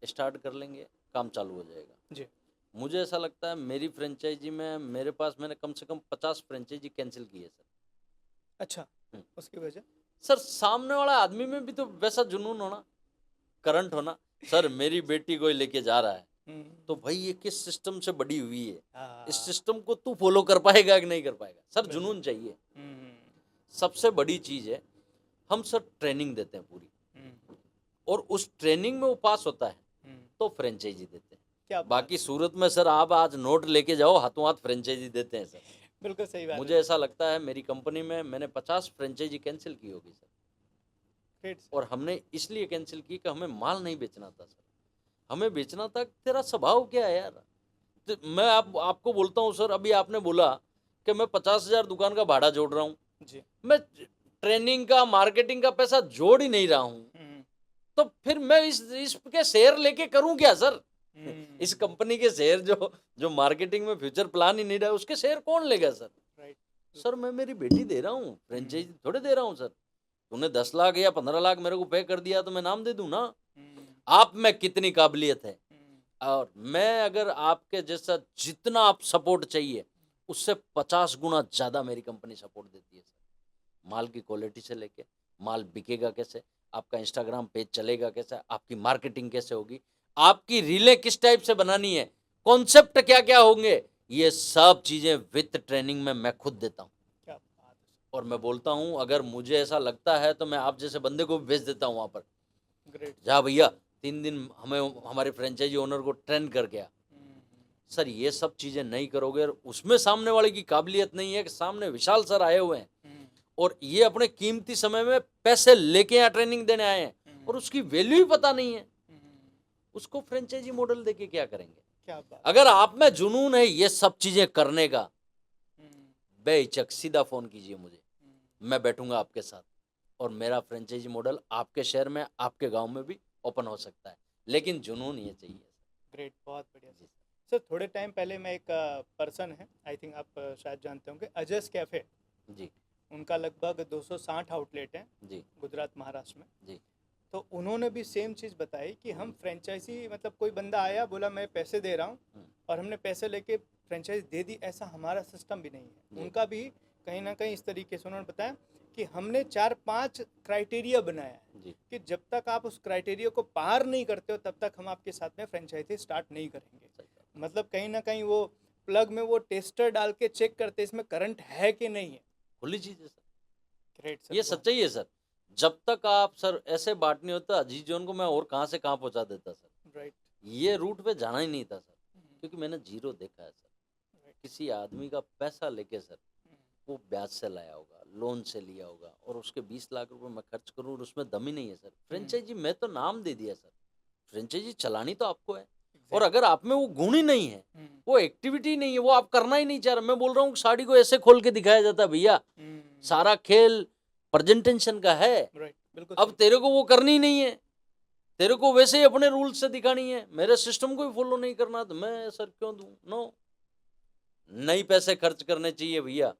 स्टार्ट कर लेंगे, काम चालू हो जाएगा। जी। मुझे ऐसा लगता है मेरी फ्रेंचाइजी में मैंने कम से कम 50 फ्रेंचाइजी कैंसिल की है सर। अच्छा, उसकी वजह? सर सामने वाला आदमी में भी तो वैसा जुनून होना, करंट होना। सर मेरी बेटी कोई लेके जा रहा है तो भाई ये किस सिस्टम से बड़ी हुई है, इस सिस्टम को तू फॉलो कर पाएगा कि नहीं कर पाएगा। सर जुनून चाहिए। सबसे बड़ी चीज है, हम सर ट्रेनिंग देते हैं पूरी, और उस ट्रेनिंग में वो पास होता है तो फ्रेंचाइजी देते हैं। क्या बाकी सूरत में सर आप आज नोट लेके जाओ, हाथों हाथ फ्रेंचाइजी देते हैं सर। बिल्कुल सही बात मुझे ऐसा लगता है मेरी कंपनी में मैंने 50 फ्रेंचाइजी कैंसिल की होगी सर। ग्रेट। और हमने इसलिए कैंसिल की कि हमें माल नहीं बेचना था सर, हमें बेचना था तेरा स्वभाव क्या है यार। तो मैं आपको बोलता हूँ सर, अभी आपने बोला कि मैं 50,000 दुकान का भाड़ा जोड़ रहा हूँ जी। मैं ट्रेनिंग का मार्केटिंग का पैसा जोड़ ही नहीं रहा हूँ, तो फिर मैं इसके शेयर लेके करूं क्या सर? इस कंपनी के शेयर जो मार्केटिंग में फ्यूचर प्लान ही नहीं रहा, उसके शेयर कौन लेगा सर? राइट। सर मैं मेरी बेटी दे रहा हूँ, फ्रेंचाइजी थोड़े दे रहा हूँ सर। तूने 10 लाख या 15 लाख मेरे को पे कर दिया तो मैं नाम दे दूं ना। आप में कितनी काबिलियत है, और मैं अगर आपके जैसा जितना आप सपोर्ट चाहिए उससे 50 गुना ज्यादा मेरी कंपनी सपोर्ट देती है सर। माल की क्वालिटी से लेके माल बिकेगा कैसे, आपका इंस्टाग्राम पेज चलेगा कैसे, आपकी मार्केटिंग कैसे होगी, आपकी रीलें किस टाइप से बनानी है, कॉन्सेप्ट क्या क्या होंगे, ये सब चीजें विद ट्रेनिंग में मैं खुद देता हूँ। क्या बात है। और मैं बोलता हूँ अगर मुझे ऐसा लगता है तो मैं आप जैसे बंदे को भी भेज देता हूँ वहां पर, ग्रेट। जा भैया 3 दिन हमें हमारे फ्रेंचाइजी ओनर को ट्रेन कर गया। सर ये सब चीजें नहीं करोगे, उसमें सामने वाले की काबिलियत नहीं है कि सामने विशाल सर आए हुए हैं और ये अपने कीमती समय में पैसे लेके यहाँ ट्रेनिंग देने आए हैं और उसकी वैल्यू ही पता नहीं है, उसको फ्रेंचाइजी मॉडल देके क्या करेंगे? क्या बात। अगर आप में जुनून है ये सब चीजें करने का, बेहिचक सीधा फोन कीजिए मुझे, मैं बैठूंगा आपके साथ और मेरा फ्रेंचाइजी मॉडल आपके शहर में आपके गांव में भी ओपन हो सकता है, लेकिन जुनून ये चाहिए। ग्रेट, बहुत बढ़िया सर। थोड़े टाइम पहले मैं एक पर्सन है, आई थिंक आप शायद जानते होंगे, अजस कैफे जी। उनका लगभग 260 आउटलेट है जी। गुजरात महाराष्ट्र में जी। तो उन्होंने भी सेम चीज़ बताई कि हम फ्रेंचाइजी, मतलब कोई बंदा आया बोला मैं पैसे दे रहा हूँ और हमने पैसे लेके फ्रेंचाइजी दे दी, ऐसा हमारा सिस्टम भी नहीं है। उनका भी कहीं ना कहीं इस तरीके से उन्होंने बताया कि हमने 4-5 क्राइटेरिया बनाया है कि जब तक आप उस क्राइटेरिया को पार नहीं करते हो तब तक हम आपके साथ में फ्रेंचाइजी स्टार्ट नहीं करेंगे। मतलब कहीं ना कहीं वो प्लग में वो टेस्टर डाल के चेक करते इसमें करंट है कि नहीं है। खुली चीज है सर। ग्रेट सर, ये सच्चाई है सर। जब तक आप सर ऐसे बात नहीं होता, अजीज जोन को मैं और कहाँ से कहाँ पहुँचा देता सर। राइट। ये रूट पे जाना ही नहीं था सर, क्योंकि मैंने जीरो देखा है सर। किसी आदमी का पैसा लेके सर वो ब्याज से लाया होगा, लोन से लिया होगा और उसके 20 लाख रुपए मैं खर्च करूं और उसमें दम ही नहीं है सर। फ्रेंचाइजी मैं तो नाम दे दिया सर, फ्रेंचाइजी चलानी तो आपको है। और अगर आप में वो गुण ही नहीं है, वो एक्टिविटी नहीं है, वो आप करना ही नहीं चाह रहे। मैं बोल रहा हूँ साड़ी को ऐसे खोल के दिखाया जाता है भैया, सारा खेल प्रेजेंटेशन का है। बिल्कुल अब तेरे को वो करनी ही नहीं है, तेरे को वैसे ही अपने रूल्स से दिखानी है, मेरे सिस्टम को भी फॉलो नहीं करना, तो मैं सर क्यों दूं? नो, नहीं पैसे खर्च करने चाहिए भैया।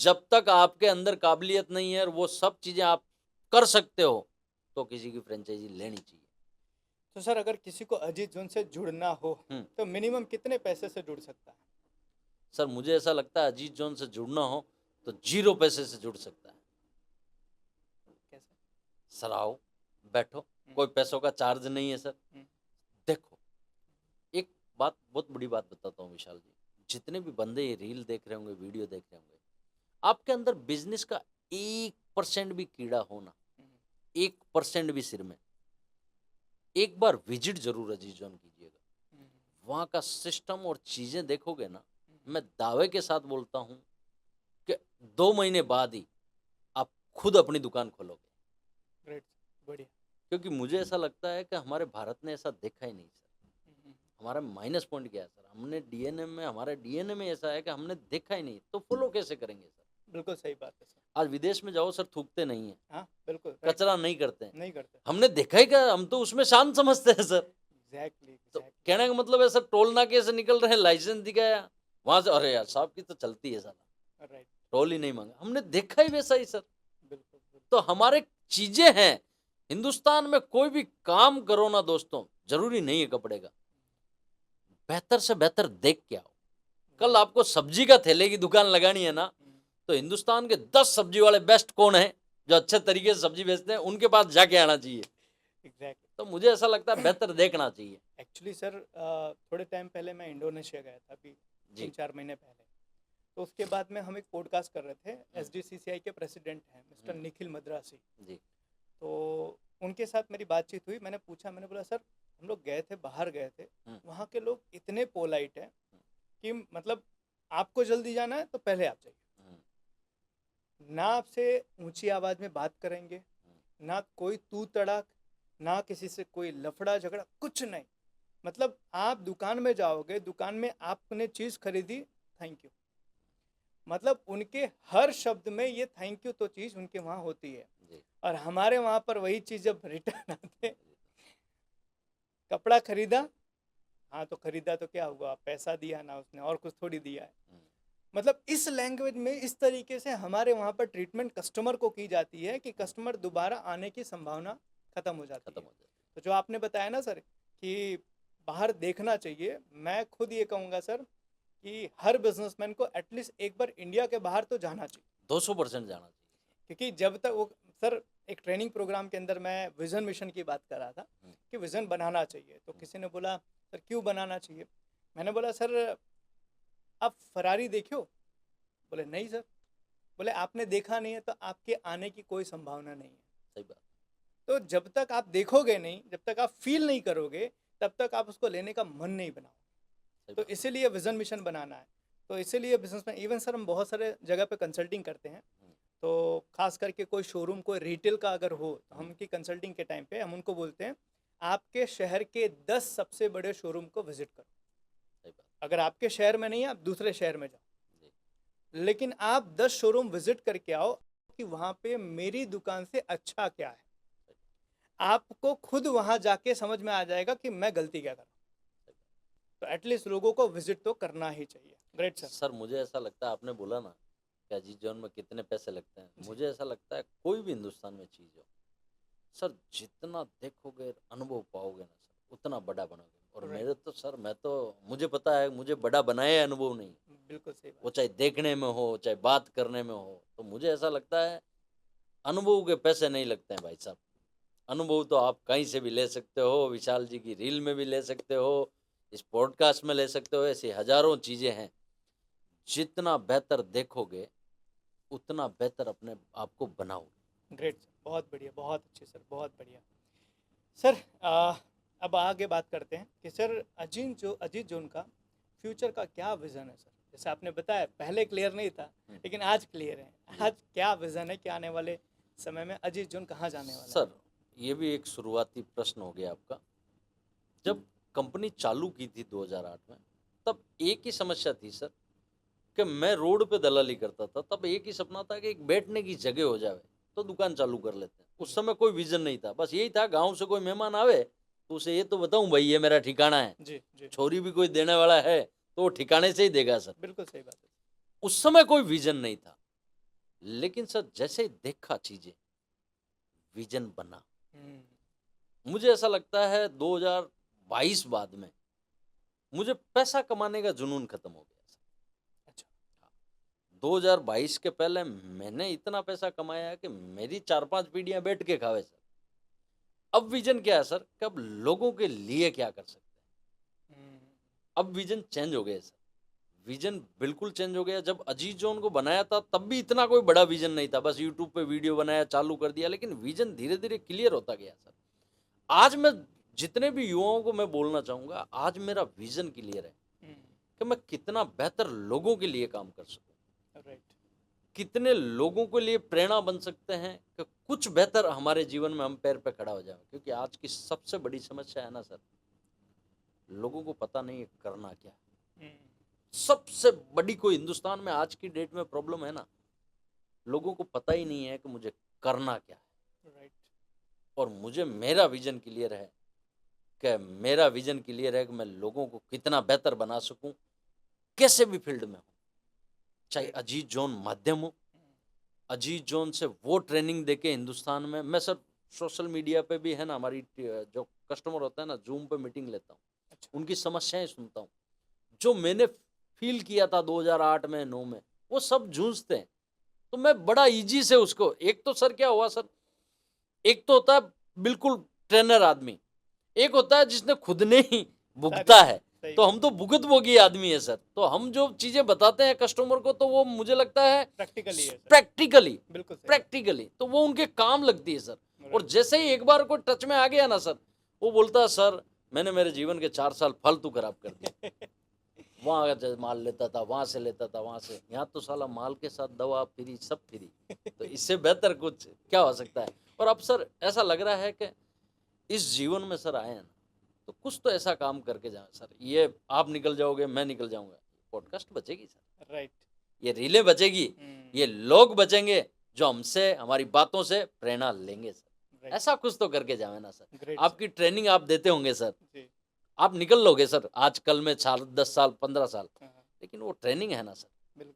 जब तक आपके अंदर काबिलियत नहीं है और वो सब चीजें आप कर सकते हो तो किसी की फ्रेंचाइजी लेनी चाहिए। तो सर अगर किसी को अजीत जोन से जुड़ना हो तो मिनिमम कितने पैसे से जुड़ सकता है? सर मुझे ऐसा लगता है अजीत जोन से जुड़ना हो तो 0 पैसे से जुड़ सकता है। कैसे? सर आओ, बैठो, कोई पैसों का चार्ज नहीं है सर। देखो, एक बात, बहुत बड़ी बात बताता हूँ विशाल जी, जितने भी बंदे ये रील देख रहे होंगे, वीडियो देख रहे होंगे, आपके अंदर बिजनेस का 1% भी कीड़ा हो ना, 1% भी सिर में, एक बार विजिट जरूर अजीज जोन कीजिएगा। वहां का सिस्टम और चीजें देखोगे ना, मैं दावे के साथ बोलता हूं कि 2 महीने बाद ही आप खुद अपनी दुकान खोलोगे। ग्रेट, बढ़िया। क्योंकि मुझे ऐसा लगता है कि हमारे भारत ने ऐसा देखा ही नहीं सर। हमारा माइनस पॉइंट क्या है सर, हमने डीएनए में, हमारे डीएनए में ऐसा है कि हमने देखा ही नहीं, तो फॉलो कैसे करेंगे सर? बिल्कुल सही बात है सर। आज विदेश में जाओ सर, थूकते नहीं है, हाँ बिल्कुल, कचरा नहीं करते हैं, नहीं करते। हमने देखा ही क्या, हम तो उसमें शान समझते हैं सर। एग्जैक्टली, तो कहने का मतलब है सर, टोल नाके से निकल रहे हैं, लाइसेंस दिखाया, वहां से अरे यार साहब की तो चलती है साला, राइट, टोल ही नहीं मांगा, हमने देखा ही वैसा ही सर। बिल्कुल। तो हमारे चीजें हैं, हिंदुस्तान में कोई भी काम करो ना दोस्तों, जरूरी नहीं है कपड़े का, बेहतर से बेहतर देख के आओ। कल आपको सब्जी का थैले की दुकान लगानी है ना, तो हिंदुस्तान के 10 सब्जी वाले बेस्ट कौन है जो अच्छे तरीके से सब्जी बेचते हैं, उनके पास जाके आना चाहिए। एग्जैक्टली। तो मुझे ऐसा लगता है बेहतर देखना चाहिए। एक्चुअली सर थोड़े टाइम पहले मैं इंडोनेशिया गया था, अभी 3-4 महीने पहले। तो उसके बाद में हम एक पॉडकास्ट कर रहे थे, SDCCI के प्रेसिडेंट हैं मिस्टर निखिल मद्रासी जी। तो उनके साथ मेरी बातचीत हुई, मैंने पूछा, मैंने बोला सर हम लोग गए थे, बाहर गए थे, वहाँ के लोग इतने पोलाइट हैं कि मतलब आपको जल्दी जाना है तो पहले आप जाइए, ना आपसे ऊंची आवाज़ में बात करेंगे, ना कोई तू तड़ाक, ना किसी से कोई लफड़ा झगड़ा, कुछ नहीं। मतलब आप दुकान में जाओगे, दुकान में आपने चीज़ खरीदी, थैंक यू। मतलब उनके हर शब्द में ये थैंक यू तो चीज़ उनके वहाँ होती है। और हमारे वहाँ पर वही चीज़ जब रिटर्न आते, कपड़ा खरीदा, हाँ तो खरीदा तो क्या हुआ, पैसा दिया ना उसने, और कुछ थोड़ी दिया है। मतलब इस लैंग्वेज में, इस तरीके से हमारे वहाँ पर ट्रीटमेंट कस्टमर को की जाती है कि कस्टमर दोबारा आने की संभावना खत्म हो जाती है। तो जो आपने बताया ना सर कि बाहर देखना चाहिए, मैं खुद ये कहूँगा सर कि हर बिजनेसमैन को एटलीस्ट एक बार इंडिया के बाहर तो जाना चाहिए, 200% जाना चाहिए। क्योंकि जब तक वो सर, एक ट्रेनिंग प्रोग्राम के अंदर मैं विजन मिशन की बात कर रहा था कि विजन बनाना चाहिए। तो किसी ने बोला सर क्यों बनाना चाहिए? मैंने बोला सर आप फरारी देखियो? बोले नहीं सर। बोले आपने देखा नहीं है तो आपके आने की कोई संभावना नहीं है। सही बात। तो जब तक आप देखोगे नहीं, जब तक आप फील नहीं करोगे, तब तक आप उसको लेने का मन नहीं बनाओगे। तो इसीलिए विजन मिशन बनाना है। तो इसीलिए बिजनेस में इवन सर हम बहुत सारे जगह पे कंसल्टिंग करते हैं। तो खास करके कोई शोरूम, कोई रिटेल का अगर हो, तो हम उनकी कंसल्टिंग के टाइम पे हम उनको बोलते हैं आपके शहर के 10 सबसे बड़े शोरूम को विजिट करो। अगर आपके शहर में नहीं है, आप दूसरे शहर में जाओ, लेकिन आप 10 शोरूम विजिट करके आओ कि वहाँ पे मेरी दुकान से अच्छा क्या है। आपको खुद वहाँ जाके समझ में आ जाएगा कि मैं गलती क्या कर रहा हूँ। तो एटलीस्ट लोगों को विजिट तो करना ही चाहिए। Great sir. सर मुझे ऐसा लगता है, आपने बोला ना कि अजीज जोन में कितने पैसे लगते हैं, मुझे ऐसा लगता है कोई भी हिंदुस्तान में चीज़ हो सर, जितना देखोगे अनुभव पाओगे ना सर, उतना बड़ा बनोगे। और मेरे तो सर, मैं तो, मुझे पता है मुझे बड़ा बनाए अनुभव नहीं। बिल्कुल सही बात। वो चाहे देखने में हो, चाहे बात करने में हो, तो मुझे ऐसा लगता है अनुभव के पैसे नहीं लगते हैं भाई साहब। अनुभव तो आप कहीं से भी ले सकते हो, विशाल जी की रील में भी ले सकते हो, इस पॉडकास्ट में ले सकते हो, ऐसी हजारों चीज़ें हैं। जितना बेहतर देखोगे उतना बेहतर अपने आप को बनाओगे। ग्रेट सर, बहुत बढ़िया, बहुत अच्छे सर, बहुत बढ़िया सर। अब आगे बात करते हैं कि सर अजीत जोन का फ्यूचर का क्या विज़न है सर? जैसे आपने बताया पहले क्लियर नहीं था, लेकिन आज क्लियर है। आज क्या विजन है कि आने वाले समय में अजीत जोन कहाँ जाने वाला है? सर ये भी एक शुरुआती प्रश्न हो गया आपका। जब कंपनी चालू की थी 2008 में, तब एक ही समस्या थी सर कि मैं रोड पे दलाली करता था। तब एक ही सपना था कि एक बैठने की जगह हो जावे तो दुकान चालू कर लेते हैं। उस समय कोई विजन नहीं था, बस यही था गांव से कोई मेहमान आवे तो उसे ये तो बताऊं भाई ये मेरा ठिकाना है, जी जी, छोरी भी कोई देने वाला है तो वो ठिकाने से ही देगा सर। बिल्कुल सही बात है। उस समय कोई विजन नहीं था, लेकिन सर जैसे ही देखा चीजें, विजन बना। मुझे ऐसा लगता है 2022 बाद में मुझे पैसा कमाने का जुनून खत्म हो गया सर। अच्छा। 2022 के पहले मैंने इतना पैसा कमाया है कि मेरी 4-5 पीढ़ियां बैठ के खावे सर। अब विजन क्या है सर कि अब लोगों के लिए क्या कर सकते हैं। अब विजन चेंज हो गया सर, विजन बिल्कुल चेंज हो गया। जब अजीत जोन को बनाया था तब भी इतना कोई बड़ा विजन नहीं था, बस यूट्यूब पे वीडियो बनाया चालू कर दिया, लेकिन विजन धीरे धीरे क्लियर होता गया सर। आज मैं जितने भी युवाओं को मैं बोलना चाहूंगा, आज मेरा विजन क्लियर है कि मैं कितना बेहतर लोगों के लिए काम कर सकूं, राइट। कितने लोगों के लिए प्रेरणा बन सकते हैं कि कुछ बेहतर हमारे जीवन में हम पैर पे खड़ा हो जाए। क्योंकि आज की सबसे बड़ी समस्या है ना सर, लोगों को पता नहीं है करना क्या है। सबसे बड़ी कोई हिंदुस्तान में आज की डेट में प्रॉब्लम है ना, लोगों को पता ही नहीं है कि मुझे करना क्या है। राइट। और मुझे मेरा विजन क्लियर है कि मेरा विजन क्लियर है कि मैं लोगों को कितना बेहतर बना सकूं, कैसे भी फील्ड में हो, चाहे अजीत जोन माध्यम हो, अजीत जोन से वो ट्रेनिंग देके हिंदुस्तान में। मैं सर सोशल मीडिया पे भी है ना, हमारी जो कस्टमर होता है ना, जूम पे मीटिंग लेता हूँ, उनकी समस्याएं सुनता हूँ। जो मैंने फील किया था 2008 में 9 में, वो सब जूझते हैं। तो मैं बड़ा इजी से उसको, एक तो सर क्या हुआ सर, एक तो होता है बिल्कुल ट्रेनर आदमी, एक होता है जिसने खुद ने ही भुगता है। तो हम तो भुगत भोगी आदमी है सर। तो हम जो चीजें बताते हैं कस्टमर को, तो वो मुझे लगता है प्रैक्टिकली तो वो उनके काम लगती है सर। और जैसे ही एक बार कोई टच में आ गया ना सर, वो बोलता है सर मैंने मेरे जीवन के 4 साल फालतू खराब कर दिए। वहां माल लेता था, वहां से लेता था, वहां से, यहाँ तो साला माल के साथ दवा फ्री, सब फ्री। तो इससे बेहतर कुछ क्या हो सकता है। और अब सर ऐसा लग रहा है कि इस जीवन में सर आए हैं ना, तो कुछ तो ऐसा काम करके जाए सर। ये आप निकल जाओगे, मैं निकल जाऊंगा, पॉडकास्ट बचेगी सर, राइट। ये रीलें बचेगी, ये लोग बचेंगे जो हमसे, हमारी बातों से प्रेरणा लेंगे सर। ऐसा कुछ तो करके जाए ना सर। आपकी ट्रेनिंग आप देते होंगे सर, आप निकल लोगे सर आज कल में 10 साल 15 साल, लेकिन वो ट्रेनिंग है ना सर,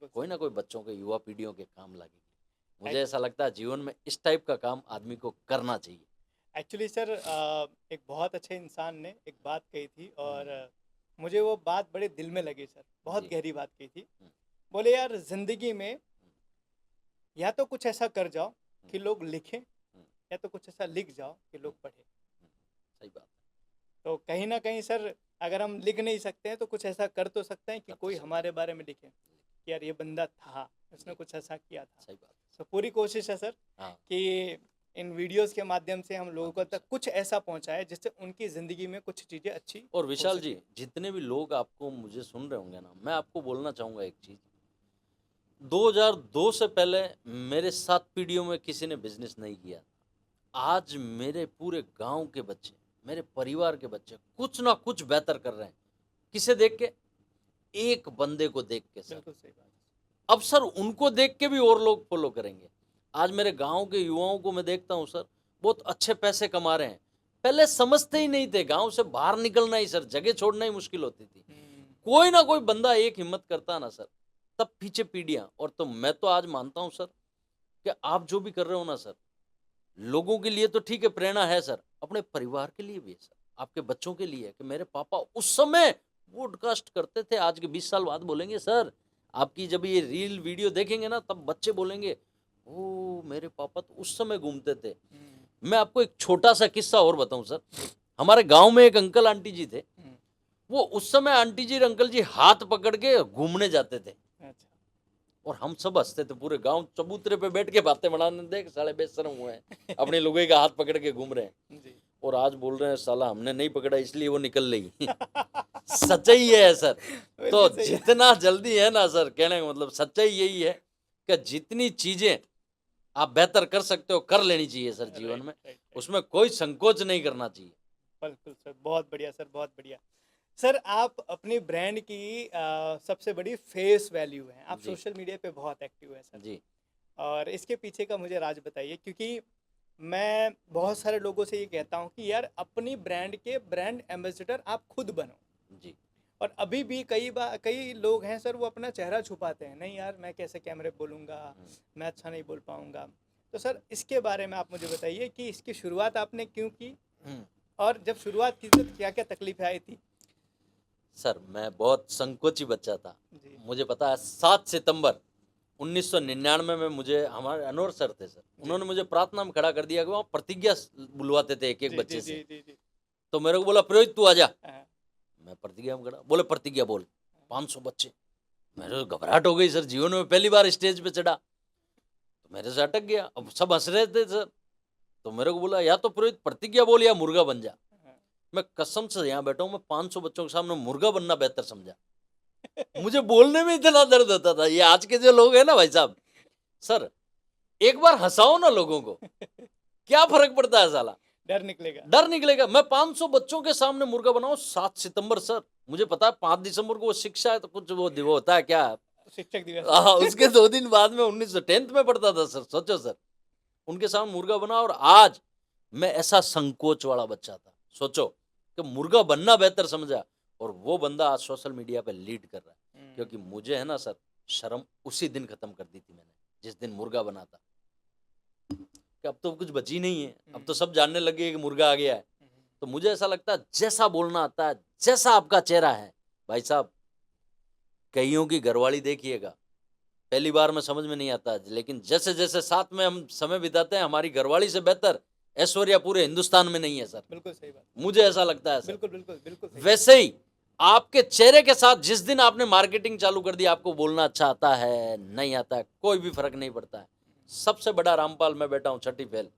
कोई ना कोई बच्चों के, युवा पीढ़ियों के काम लगेगी। मुझे ऐसा लगता है जीवन में इस टाइप का काम आदमी को करना चाहिए। एक्चुअली सर एक बहुत अच्छे इंसान ने एक बात कही थी, और मुझे वो बात बड़े दिल में लगी सर, बहुत गहरी बात कही थी। बोले यार जिंदगी में या तो कुछ ऐसा कर जाओ कि लोग लिखें, या तो कुछ ऐसा लिख जाओ कि लोग पढ़ें। सही बात। तो कहीं ना कहीं सर अगर हम लिख नहीं सकते हैं तो कुछ ऐसा कर तो सकते हैं कि कोई हमारे बारे में लिखे कि यार ये बंदा था, उसने कुछ ऐसा किया था। सही बात। तो पूरी कोशिश है सर कि इन वीडियोस के माध्यम से हम लोगों तक कुछ ऐसा पहुंचाए जिससे उनकी ज़िंदगी में कुछ चीज़ें अच्छी। और विशाल जी, जितने भी लोग आपको मुझे सुन रहे होंगे ना, मैं आपको बोलना चाहूँगा एक चीज़, 2002 से पहले मेरे 7 पीढ़ियों में किसी ने बिजनेस नहीं किया। आज मेरे पूरे गांव के बच्चे, मेरे परिवार के बच्चे कुछ ना कुछ बेहतर कर रहे हैं। किसे देख के? एक बंदे को देख के सर। बिल्कुल सही बात। अब सर उनको देख के भी और लोग फॉलो करेंगे। आज मेरे गांव के युवाओं को मैं देखता हूं सर, बहुत अच्छे पैसे कमा रहे हैं। पहले समझते ही नहीं थे, गांव से बाहर निकलना ही सर, जगह छोड़ना ही मुश्किल होती थी। कोई ना कोई बंदा एक हिम्मत करता ना सर, तब पीछे पीढ़ियां। और तो मैं तो आज मानता हूं सर कि आप जो भी कर रहे हो ना सर, लोगों के लिए तो ठीक है, प्रेरणा है सर, अपने परिवार के लिए भी है सर, आपके बच्चों के लिए है कि मेरे पापा उस समय पॉडकास्ट करते थे। आज के 20 साल बाद बोलेंगे सर, आपकी जब ये रील वीडियो देखेंगे ना, तब बच्चे बोलेंगे ओ मेरे पापा तो उस समय घूमते थे। मैं आपको एक छोटा सा किस्सा और बताऊं सर, हमारे गांव में एक अंकल आंटी जी थे, वो उस समय आंटी जी और अंकल जी हाथ पकड़ के घूमने जाते थे। और हम सब हंसते थे, पूरे गांव चबूतरे पे बैठ के बातें बनाने, देख साले बेशरम हुए हैं, अपने लोगों का हाथ पकड़ के घूम रहे हैं। और आज बोल रहे हैं साला हमने नहीं पकड़ा इसलिए वो निकल रही। सच्चाई ये है सर। तो बिल्कुल सही है। जितना जल्दी है ना सर, कहने का मतलब सच्चाई यही है कि जितनी चीजें आप बेहतर कर सकते हो कर लेनी चाहिए सर जीवन राइट, में, राइट, राइट। उसमें कोई संकोच नहीं करना चाहिए। बिल्कुल सर, बहुत बढ़िया सर, बहुत बढ़िया। सर, आप अपनी ब्रांड की सबसे बड़ी फेस वैल्यू हैं। आप जी सोशल मीडिया पे बहुत एक्टिव हैं सर। जी और इसके पीछे का मुझे राज बताइए, क्योंकि मैं बहुत सारे लोगों से ये कहता हूँ कि यार अपनी ब्रांड के ब्रांड एम्बेसडर आप खुद बनो। जी और अभी भी कई लोग हैं सर, वो अपना चेहरा छुपाते हैं, नहीं यार मैं कैसे कैमरे पे बोलूँगा, मैं अच्छा नहीं बोल पाऊँगा। तो सर इसके बारे में आप मुझे बताइए कि इसकी शुरुआत आपने क्यों की, हम्म। और जब शुरुआत की तो क्या क्या तकलीफें आई थी? सर मैं बहुत संकोची बच्चा था। जी मुझे पता है 7 सितंबर 1999 में मुझे, हमारे अनवर सर थे सर, जी उन्होंने मुझे प्रार्थना में खड़ा कर दिया कि वहाँ प्रतिज्ञा बुलवाते थे एक एक जी जी बच्चे जी से। जी जी। तो मेरे को बोला पुरोहित तू आजा। हाँ, मैं प्रतिज्ञा में खड़ा, बोले प्रतिज्ञा बोल। 500 बच्चे, मेरे को घबराहट हो गई सर, जीवन में पहली बार स्टेज पे चढ़ा। तो मेरे से अटक गया, अब सब हंस रहे थे सर। तो मेरे को बोला या तो पुरोहित प्रतिज्ञा बोल या मुर्गा बन जा। हाँ। मैं कसम से यहाँ बैठा हूँ, मैं 500 बच्चों के सामने मुर्गा बनना बेहतर समझा। मुझे बोलने में इतना दर्द होता था। ये आज के जो लोग हैं ना भाई साहब, सर एक बार हंसाओ ना लोगों को, क्या फर्क पड़ता है साला, डर निकलेगा। डर निकलेगा। मैं 500 बच्चों के सामने मुर्गा बनाऊं 7 सितंबर सर, मुझे पता है 5 दिसंबर को वो शिक्षा है, तो कुछ वो होता है क्या। शिक्षक दिवस। उसके 2 दिन बाद में 10th में पढ़ता था सर, सोचो सर, उनके सामने मुर्गा बना। और आज मैं ऐसा संकोच वाला बच्चा था, सोचो कि मुर्गा बनना बेहतर समझा, और वो बंदा आज सोशल मीडिया पे लीड कर रहा है। क्योंकि मुझे है ना सर, शर्म उसी दिन खत्म कर दी थी मैंने, जिस दिन मुर्गा बना था, कि अब तो कुछ बची नहीं है, अब तो सब जानने लगे कि मुर्गा आ गया है। तो मुझे ऐसा लगता है जैसा बोलना आता है, जैसा आपका चेहरा है भाई साहब, कईयों की घरवाली देखिएगा, पहली बार में समझ में नहीं आता, लेकिन जैसे जैसे साथ में हम समय बिताते हैं, हमारी घरवाली से बेहतर ऐश्वर्या पूरे हिंदुस्तान में नहीं है सर, बिल्कुल सही बात। मुझे ऐसा लगता है सर। बिल्कुल बिल्कुल बिल्कुल सही। वैसे ही आपके चेहरे के साथ जिस दिन आपने मार्केटिंग चालू कर दी, आपको बोलना अच्छा आता है नहीं आता है कोई भी फर्क नहीं पड़ता है। सबसे बड़ा रामपाल मैं बैठा हूं छठी फेल,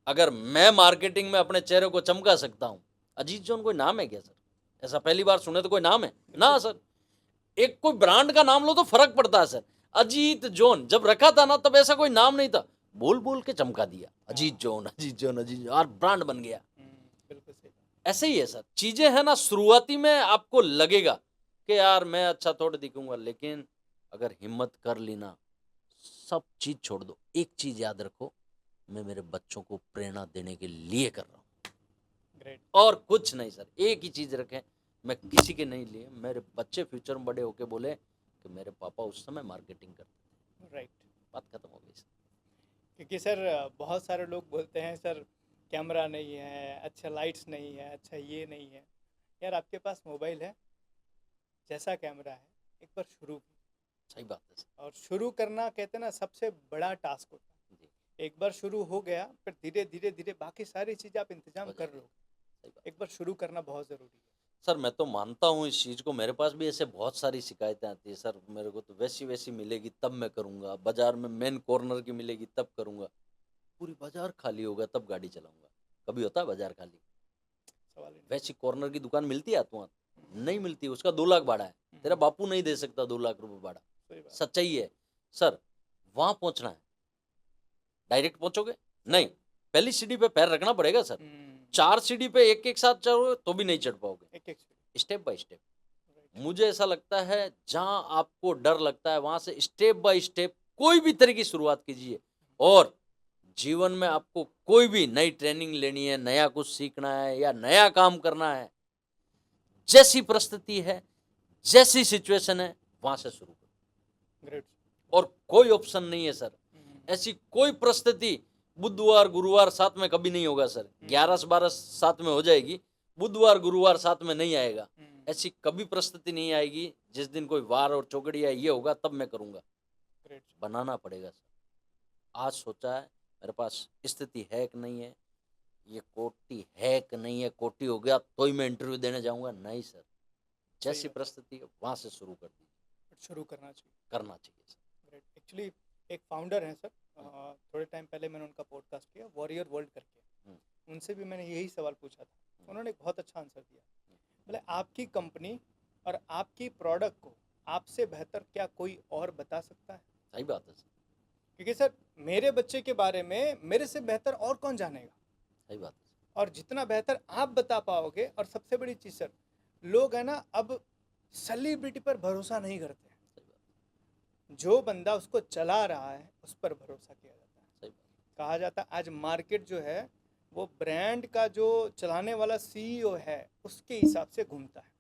अगर मैं मार्केटिंग में अपने चेहरे को चमका सकता हूं, अजीत जोन कोई नाम है क्या सर, ऐसा पहली बार सुने तो कोई नाम है ना सर। एक कोई ब्रांड का नाम लो तो फर्क पड़ता है सर। अजीत जोन जब रखा था ना, तब ऐसा कोई नाम नहीं था, बोल बोल के चमका दिया, Ajit zone Ajit zone Ajit zone, और ब्रांड बन गया। बिल्कुल सही बात। ऐसे ही है सर, चीजें है ना, शुरुआती में आपको लगेगा कि यार मैं अच्छा थोड़ा दिखूंगा, लेकिन अगर हिम्मत कर ली ना, सब चीज छोड़ दो, एक चीज याद रखो, मैं मेरे बच्चों को प्रेरणा देने के लिए कर रहा हूँ, ग्रेट। और कुछ नहीं सर। एक ही चीज रखें, मैं किसी के नहीं लिए, मेरे बच्चे फ्यूचर में बड़े होके बोले कि मेरे पापा उस समय मार्केटिंग करते थे, राइट। बात खत्म हो गई सर। क्योंकि सर बहुत सारे लोग बोलते हैं सर कैमरा नहीं है, अच्छा लाइट्स नहीं है, अच्छा ये नहीं है। यार आपके पास मोबाइल है, जैसा कैमरा है, एक बार शुरू कीजिए। सही बात है सर। और शुरू करना कहते हैं ना सबसे बड़ा टास्क होता जी, है। एक बार शुरू हो गया, फिर धीरे धीरे धीरे बाकी सारी चीज़ें आप इंतजाम हो कर जाएगा। लो। सही बात एक बार शुरू करना बहुत ज़रूरी है। सर, मैं तो मानता हूँ इस चीज़ को, मेरे पास भी ऐसे बहुत सारी शिकायतें आती है सर, मेरे को तो वैसी वैसी मिलेगी तब मैं करूँगा, बाजार में मेन कॉर्नर की मिलेगी तब करूँगा, पूरी बाजार खाली होगा तब गाड़ी चलाऊंगा। कभी होता है बाजार खाली? सवाल ही नहीं। वैसी कॉर्नर की दुकान मिलती है हाथों हाथ? नहीं मिलती, उसका 2 लाख भाड़ा है, तेरा बापू नहीं दे सकता 2 लाख रुपए भाड़ा। सही बात। सच्चाई है सर, वहां पहुंचना है, डायरेक्ट पहुंचोगे नहीं, पहली सीढ़ी पे पैर रखना पड़ेगा सर। 4 सीढ़ी पे एक एक साथ चढ़ोगे तो भी नहीं चढ़ पाओगे, एक एक स्टेप बाय स्टेप। मुझे ऐसा लगता है जहां आपको डर लगता है, वहां से स्टेप बाय स्टेप कोई भी तरह की शुरुआत कीजिए, और जीवन में आपको कोई भी नई ट्रेनिंग लेनी है, नया कुछ सीखना है या नया काम करना है, जैसी परिस्थिति है, जैसी सिचुएशन है, वहां से शुरू करो। ग्रेट। और कोई ऑप्शन नहीं है सर, ऐसी कोई परिस्थिति बुधवार गुरुवार साथ में कभी नहीं होगा सर, 11 से 12 साथ में हो जाएगी, बुधवार गुरुवार साथ में नहीं आएगा। ऐसी कभी परिस्थिति नहीं आएगी जिस दिन कोई वार और चौकड़ी या ये होगा तब मैं करूंगा। ग्रेट। बनाना पड़ेगा सर। आज सोचा है मेरे पास स्थिति है कि नहीं है, ये कोटी है कि नहीं है, कोटी हो गया तो ही मैं इंटरव्यू देने जाऊंगा, नहीं सर, जैसी परिस्थिति है वहां से शुरू कर दीजिए, शुरू करना चाहिए। करना चाहिए सर। ग्रेट। एक्चुअली एक फाउंडर हैं सर, थोड़े टाइम पहले मैंने उनका पॉडकास्ट किया, वॉरियर वर्ल्ड करके। उनसे भी मैंने यही सवाल पूछा था, उन्होंने एक बहुत अच्छा आंसर दिया। मतलब आपकी कंपनी और आपकी प्रोडक्ट को आपसे बेहतर क्या कोई और बता सकता है? सही बात है सर। क्योंकि सर मेरे बच्चे के बारे में मेरे से बेहतर और कौन जानेगा? सही बात है और जितना बेहतर आप बता पाओगे, और सबसे बड़ी चीज़ सर, लोग है ना अब सेलिब्रिटी पर भरोसा नहीं करते हैं। सही बात जो बंदा उसको चला रहा है उस पर भरोसा किया जाता है। सही बात। कहा जाता है आज मार्केट जो है वो ब्रांड का जो चलाने वाला सीईओ है उसके हिसाब से घूमता है।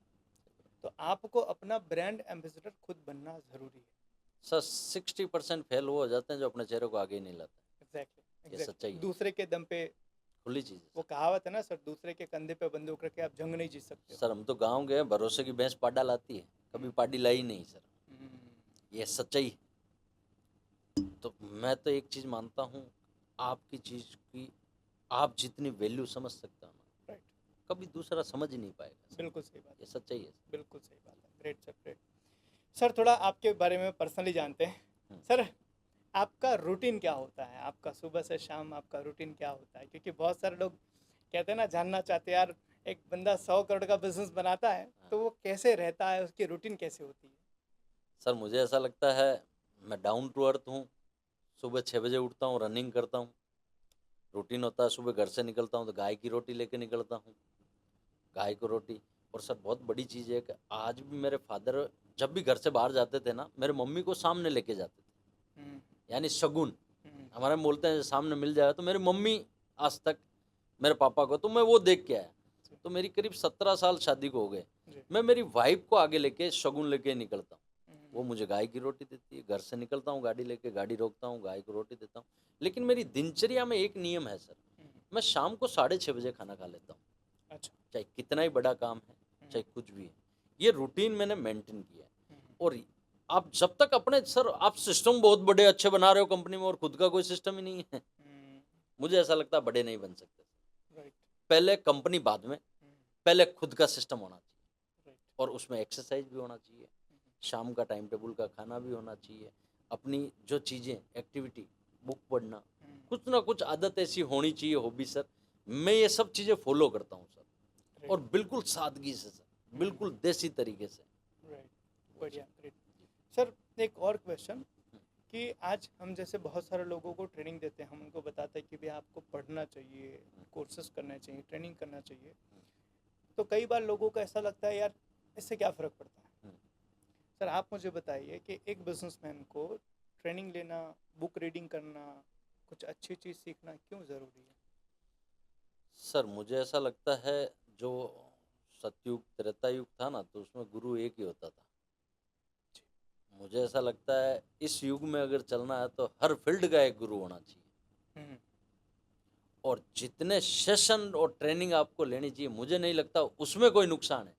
तो आपको अपना ब्रांड एम्बेसडर खुद बनना ज़रूरी है। सर 60% फेल वो हो जाते हैं जो अपने चेहरे को आगे ही नहीं लाते। एग्जैक्टली ये सच्चाई है, दूसरे के दम पे, खुली चीज़ है वो कहावत है ना सर, दूसरे के कंधे पे बंदूक रख के आप जंग नहीं जीत सकते हो। सर। हम तो गाँव गए, भरोसे की भैंस पाडा लाती है, कभी पाडी लाई नहीं सर। हम्म, ये सच्चाई है। तो मैं तो एक चीज़ मानता हूँ, आपकी चीज़ की आप जितनी वैल्यू समझ सकते हो ना, राइट, कभी दूसरा समझ ही नहीं पाएगा सर। बिल्कुल सही बात ये है, सच्चाई है सर। बिल्कुल सही बात है। Great sir, great. सर थोड़ा आपके बारे में पर्सनली जानते हैं। हम्म। सर आपका रूटीन क्या होता है? आपका सुबह से शाम आपका रूटीन क्या होता है? क्योंकि बहुत सारे लोग कहते हैं ना, जानना चाहते हैं यार, एक बंदा 100 करोड़ का बिजनेस बनाता है तो वो कैसे रहता है, उसकी रूटीन कैसे होती है? सर मुझे ऐसा लगता है, मैं डाउन टू अर्थ हूँ। सुबह 6 बजे उठता हूँ, रनिंग करता हूँ। रूटीन होता है, सुबह घर से निकलता हूँ तो गाय की रोटी लेके निकलता हूँ, गाय को रोटी। और सर बहुत बड़ी चीज़ है कि आज भी मेरे फादर जब भी घर से बाहर जाते थे ना, मेरे मम्मी को सामने लेके जाते थे, हम्म, यानी शगुन। हम्म, हमारे में बोलते हैं सामने मिल जाए, तो मेरी मम्मी आज तक मेरे पापा को, तो मैं वो देख के आया। जी, तो मेरी करीब 17 साल शादी को हो गए, जी, मैं मेरी वाइफ को आगे लेके शगुन लेके निकलता हूँ। वो हम्म, मुझे गाय की रोटी देती है, घर से निकलता हूँ गाड़ी लेके, गाड़ी रोकता हूँ, गाय को रोटी देता हूँ। लेकिन मेरी दिनचर्या में एक नियम है सर, हम्म, मैं शाम को 6:30 बजे खाना खा लेता हूँ, अच्छा, चाहे कितना ही बड़ा काम है, चाहे कुछ भी है। ये रूटीन मैंने मेंटेन किया है। हम्म, और आप जब तक अपने सर, आप सिस्टम बहुत बड़े अच्छे बना रहे हो कंपनी में और खुद का कोई सिस्टम ही नहीं है, हम्म, मुझे ऐसा लगता है बड़े नहीं बन सकते। राइट, पहले कंपनी बाद में, हम्म, पहले खुद का सिस्टम होना चाहिए, राइट, और उसमें एक्सरसाइज भी होना चाहिए, शाम का टाइम टेबल का खाना भी होना चाहिए, अपनी जो चीज़ें एक्टिविटी, बुक पढ़ना, कुछ ना कुछ आदत ऐसी होनी चाहिए, हॉबी सर। मैं ये सब चीज़ें फॉलो करता हूँ सर, और राइट, बिल्कुल सादगी से सर, बिल्कुल देसी तरीके से। राइट, वो बढ़िया, चीज़। ग्रेट। सर एक और क्वेश्चन, कि आज हम जैसे बहुत सारे लोगों को ट्रेनिंग देते हैं, हम उनको बताते हैं कि भाई आपको पढ़ना चाहिए, कोर्सेज करने चाहिए, ट्रेनिंग करना चाहिए। तो कई बार लोगों को ऐसा लगता है यार इससे क्या फ़र्क पड़ता है? सर आप मुझे बताइए कि एक बिजनेसमैन को ट्रेनिंग लेना, बुक रीडिंग करना, कुछ अच्छी चीज़ सीखना क्यों ज़रूरी है? सर मुझे ऐसा लगता है, जो सतयुग त्रेता युग था ना, तो उसमें गुरु एक ही होता था। जी, मुझे ऐसा लगता है इस युग में अगर चलना है तो हर फील्ड का एक गुरु होना चाहिए, हम्म, और जितने सेशन और ट्रेनिंग आपको लेनी चाहिए, मुझे नहीं लगता उसमें कोई नुकसान है।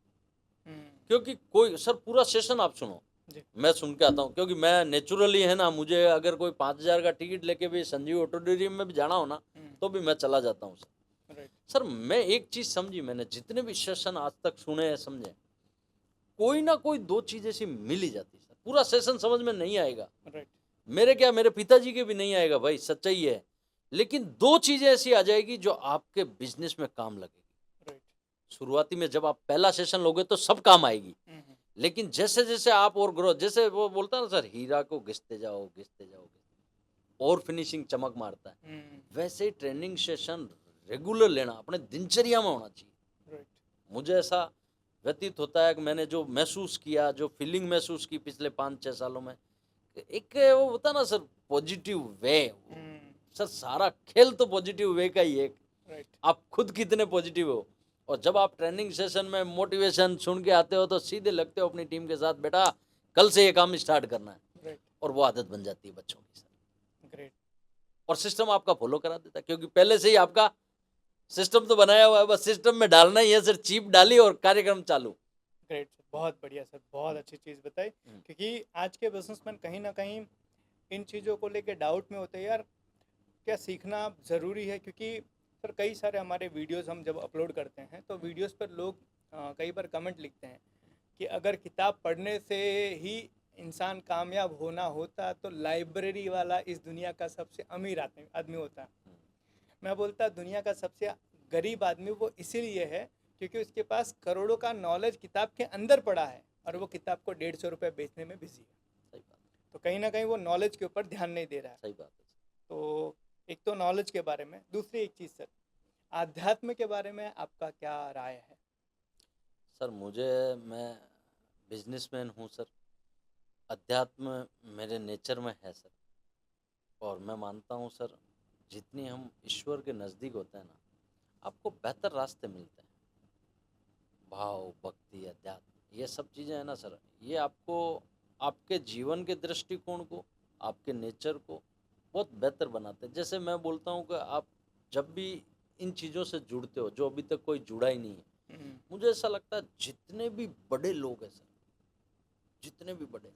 हम्म, क्योंकि कोई सर पूरा सेशन आप सुनो, जी, मैं सुन के आता हूँ, क्योंकि मैं नेचुरली है ना, मुझे अगर कोई 5,000 का टिकट लेके भी संजीव ऑडिटोरियम में भी जाना हो ना, तो भी मैं चला जाता हूँ सर। राइट, सर मैं एक चीज़ समझी, मैंने जितने भी सेशन आज तक सुने हैं समझे, कोई ना कोई दो चीज़ ऐसी मिल ही जाती है सर। पूरा सेशन समझ में नहीं आएगा, राइट, मेरे क्या, मेरे पिताजी के भी नहीं आएगा भाई, सच्चाई है। लेकिन दो चीजें ऐसी आ जाएगी जो आपके बिजनेस में काम लगेगी। राइट, शुरुआती में जब आप पहला सेशन लोगे तो सब काम आएगी, हम्म, लेकिन जैसे जैसे आप और ग्रो, जैसे वो बोलता है ना सर, हीरा को घिसते जाओ घिसते जाओ, और फिनिशिंग चमक मारता है, हम्म, वैसे ही ट्रेनिंग सेशन रेगुलर लेना अपने दिनचर्या में होना चाहिए। राइट, मुझे ऐसा व्यतीत होता है कि मैंने जो महसूस किया, जो फीलिंग महसूस की पिछले 5-6 सालों में, एक वो होता है ना सर, पॉजिटिव वे। हम्म, सर सारा खेल तो पॉजिटिव वे का ही है, राइट, आप खुद कितने पॉजिटिव हो। और जब आप ट्रेनिंग सेशन में मोटिवेशन सुन के आते हो तो सीधे लगते हो अपनी टीम के साथ, बेटा कल से ये काम स्टार्ट करना है, राइट, और वो आदत बन जाती है बच्चों की सर। ग्रेट, और सिस्टम आपका फॉलो करा देता है, क्योंकि पहले से ही आपका सिस्टम तो बनाया हुआ है, बस सिस्टम में डालना ही है सर, चिप डाली और कार्यक्रम चालू। ग्रेट सर, बहुत बढ़िया सर, बहुत अच्छी चीज़ बताई। क्योंकि आज के बिजनेसमैन कहीं ना कहीं इन चीज़ों को लेके डाउट में होते हैं यार, क्या सीखना ज़रूरी है? क्योंकि सर कई सारे हमारे वीडियोस हम जब अपलोड करते हैं तो वीडियोस पर लोग कई बार कमेंट लिखते हैं कि अगर किताब पढ़ने से ही इंसान कामयाब होना होता तो लाइब्रेरी वाला इस दुनिया का सबसे अमीर आदमी आदमी होता। मैं बोलता दुनिया का सबसे गरीब आदमी वो इसीलिए है क्योंकि उसके पास करोड़ों का नॉलेज किताब के अंदर पड़ा है और वो किताब को 150 रुपये बेचने में बिजी है। सही बात, तो कहीं ना कहीं वो नॉलेज के ऊपर ध्यान नहीं दे रहा है। सही बात है। तो एक तो नॉलेज के बारे में, दूसरी एक चीज़ सर, आध्यात्म के बारे में आपका क्या राय है? सर मैं बिजनेसमैन हूँ सर, अध्यात्म मेरे नेचर में है सर, और मैं मानता हूँ सर, जितनी हम ईश्वर के नज़दीक होते हैं ना, आपको बेहतर रास्ते मिलते हैं। भाव, भक्ति, अध्यात्म, ये सब चीज़ें हैं ना सर, ये आपको आपके जीवन के दृष्टिकोण को, आपके नेचर को बहुत बेहतर बनाते हैं। जैसे मैं बोलता हूँ कि आप जब भी इन चीज़ों से जुड़ते हो, जो अभी तक कोई जुड़ा ही नहीं है, मुझे ऐसा लगता है जितने भी बड़े लोग हैं सर, जितने भी बड़े,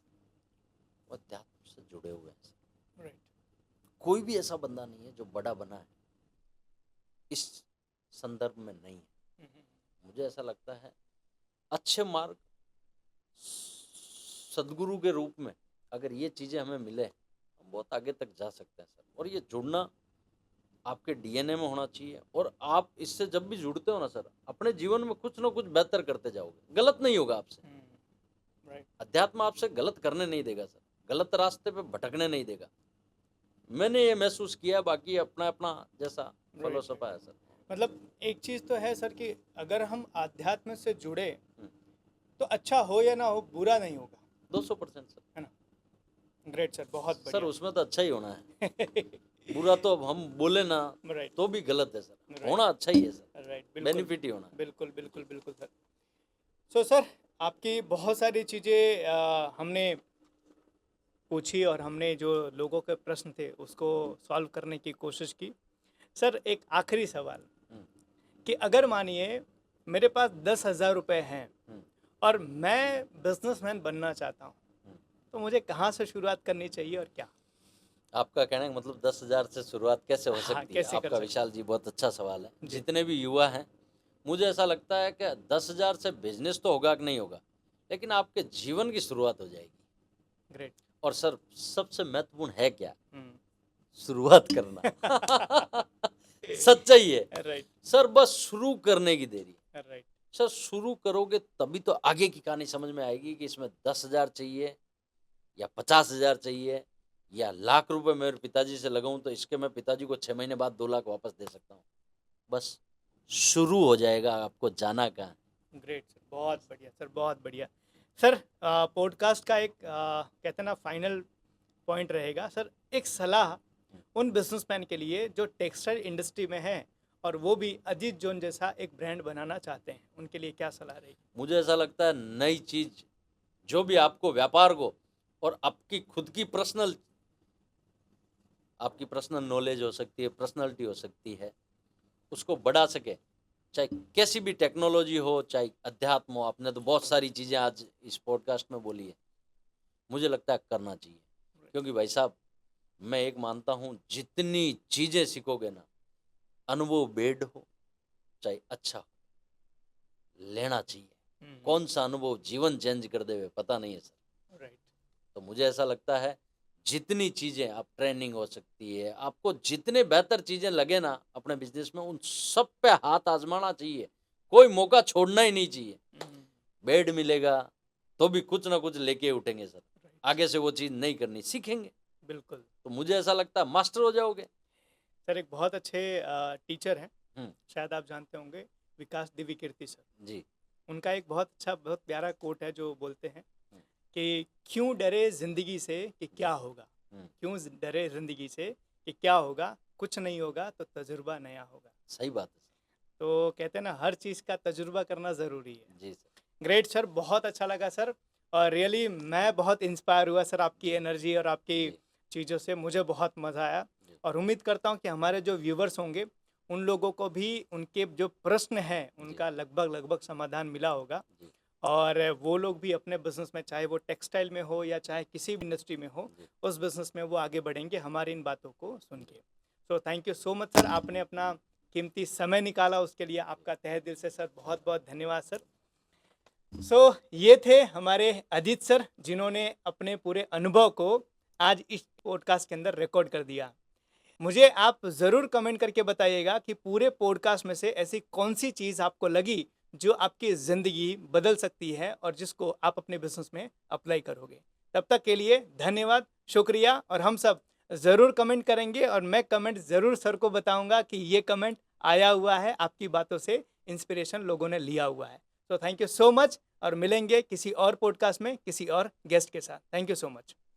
वो अध्यात्म से जुड़े हुए हैं सर। राइट। कोई भी ऐसा बंदा नहीं है जो बड़ा बना है इस संदर्भ में नहीं है। मुझे ऐसा लगता है अच्छे मार्ग, सदगुरु के रूप में अगर ये चीज़ें हमें मिले, हम बहुत आगे तक जा सकते हैं सर। और ये जुड़ना आपके डीएनए में होना चाहिए, और आप इससे जब भी जुड़ते हो ना सर, अपने जीवन में कुछ ना कुछ बेहतर करते जाओगे, गलत नहीं होगा आपसे। राइट। अध्यात्म आपसे गलत करने नहीं देगा सर, गलत रास्ते पे भटकने नहीं देगा। मैंने ये महसूस किया, बाकी अपना अपना जैसा फलसफा है सर। मतलब एक चीज़ तो है सर कि अगर हम आध्यात्म से जुड़े हम्म, तो अच्छा हो या ना हो, बुरा नहीं होगा, 200% सर। है ना? ग्रेट सर, बहुत सर बढ़िया। उसमें तो अच्छा ही होना है, बुरा तो अब हम बोले ना राइट। तो भी गलत है सर, Right. होना अच्छा ही है सर, राइट, बिल्कुल बेनिफिट ही होना है। बिल्कुल बिल्कुल बिल्कुल सर। सो सर, आपकी बहुत सारी चीज़ें हमने पूछी और हमने जो लोगों के प्रश्न थे उसको सॉल्व करने की कोशिश की। सर एक आखिरी सवाल हम्म, कि अगर मानिए मेरे पास 10,000 रुपये हैं हम्म, और मैं बिजनेसमैन बनना चाहता हूँ, हम्म। तो मुझे कहाँ से शुरुआत करनी चाहिए और क्या? आपका कहने का मतलब 10,000 से शुरुआत कैसे हो हाँ, सकती है? कैसे कर आपका सकते विशाल जी बहुत अच्छा सवाल है। जी। जितने भी युवा हैं, मुझे ऐसा लगता है कि 10,000 से बिजनेस तो होगा कि नहीं होगा, लेकिन आपके जीवन की शुरुआत हो जाएगी। ग्रेट। और सर सबसे महत्वपूर्ण है क्या? हम्म। शुरुआत करना। सच्चाई है राइट। सर, बस शुरू करने की देरी। राइट। सर शुरू करोगे तभी तो आगे की कहानी समझ में आएगी कि इसमें 10,000 चाहिए या 50,000 चाहिए या लाख रुपए मेरे पिताजी से लगाऊं तो इसके मैं पिताजी को 6 महीने बाद 2 लाख वापस दे सकता हूँ। बस शुरू हो जाएगा, आपको जाना कहाँ है। ग्रेट सर, बहुत बढ़िया सर, बहुत बढ़िया सर। पॉडकास्ट का एक कहते हैं ना फाइनल पॉइंट रहेगा सर, एक सलाह उन बिजनेसमैन के लिए जो टेक्सटाइल इंडस्ट्री में हैं और वो भी अजीत जोन जैसा एक ब्रांड बनाना चाहते हैं, उनके लिए क्या सलाह रहेगी? मुझे ऐसा लगता है नई चीज जो भी आपको व्यापार को और आपकी खुद की आपकी पर्सनल नॉलेज हो सकती है, पर्सनालिटी हो सकती है, उसको बढ़ा सके, चाहे कैसी भी टेक्नोलॉजी हो, चाहे अध्यात्म हो। आपने तो बहुत सारी चीज़ें आज इस पॉडकास्ट में बोली है, मुझे लगता है करना चाहिए। क्योंकि भाई साहब, मैं एक मानता हूँ, जितनी चीज़ें सीखोगे ना, अनुभव बेड हो चाहे अच्छा हो, लेना चाहिए। कौन सा अनुभव जीवन चेंज कर देवे पता नहीं है सर। राइट। तो मुझे ऐसा लगता है जितनी चीज़ें आप, ट्रेनिंग हो सकती है, आपको जितने बेहतर चीज़ें लगे ना अपने बिजनेस में, उन सब पे हाथ आजमाना चाहिए, कोई मौका छोड़ना ही नहीं चाहिए। बेड मिलेगा तो भी कुछ ना कुछ लेके उठेंगे सर, आगे से वो चीज़ नहीं करनी सीखेंगे, बिल्कुल तो मुझे ऐसा लगता है मास्टर हो जाओगे। सर। एक बहुत अच्छे टीचर हैं, हम्म, शायद आप जानते होंगे, विकास दिव्यकीर्ति सर। जी। उनका एक बहुत अच्छा, बहुत प्यारा कोट है जो बोलते हैं हम्म, कि क्यों डरे जिंदगी से कि क्या होगा, हम्म, क्यों डरे जिंदगी से कि क्या होगा, कुछ नहीं होगा तो तजुर्बा नया होगा। सही बात है तो कहते हैं ना हर चीज़ का तजुर्बा करना ज़रूरी है। सर। जी सर। ग्रेट सर, बहुत अच्छा लगा सर, और रियली मैं बहुत इंस्पायर हुआ सर आपकी एनर्जी और आपकी जी, चीज़ों से, मुझे बहुत मज़ा आया। जी, और उम्मीद करता हूँ कि हमारे जो व्यूवर्स होंगे उन लोगों को भी उनके जो प्रश्न हैं उनका लगभग समाधान मिला होगा, जी, और वो लोग भी अपने बिजनेस में, चाहे वो टेक्सटाइल में हो या चाहे किसी भी इंडस्ट्री में हो, जी। उस बिजनेस में वो आगे बढ़ेंगे हमारी इन बातों को सुन के। So thank you so much sir, आपने अपना कीमती समय निकाला, उसके लिए आपका तहे दिल से सर बहुत बहुत धन्यवाद सर। सो ये थे हमारे अजीत सर, जिन्होंने अपने पूरे अनुभव को आज इस पॉडकास्ट के अंदर रिकॉर्ड कर दिया। मुझे आप ज़रूर कमेंट करके बताइएगा कि पूरे पॉडकास्ट में से ऐसी कौन सी चीज़ आपको लगी जो आपकी ज़िंदगी बदल सकती है और जिसको आप अपने बिजनेस में अप्लाई करोगे। तब तक के लिए धन्यवाद, शुक्रिया, और हम सब ज़रूर कमेंट करेंगे और मैं कमेंट ज़रूर सर को बताऊंगा कि ये कमेंट आया हुआ है, आपकी बातों से इंस्पिरेशन लोगों ने लिया हुआ है। तो थैंक यू सो मच, और मिलेंगे किसी और पॉडकास्ट में किसी और गेस्ट के साथ। Thank you so much.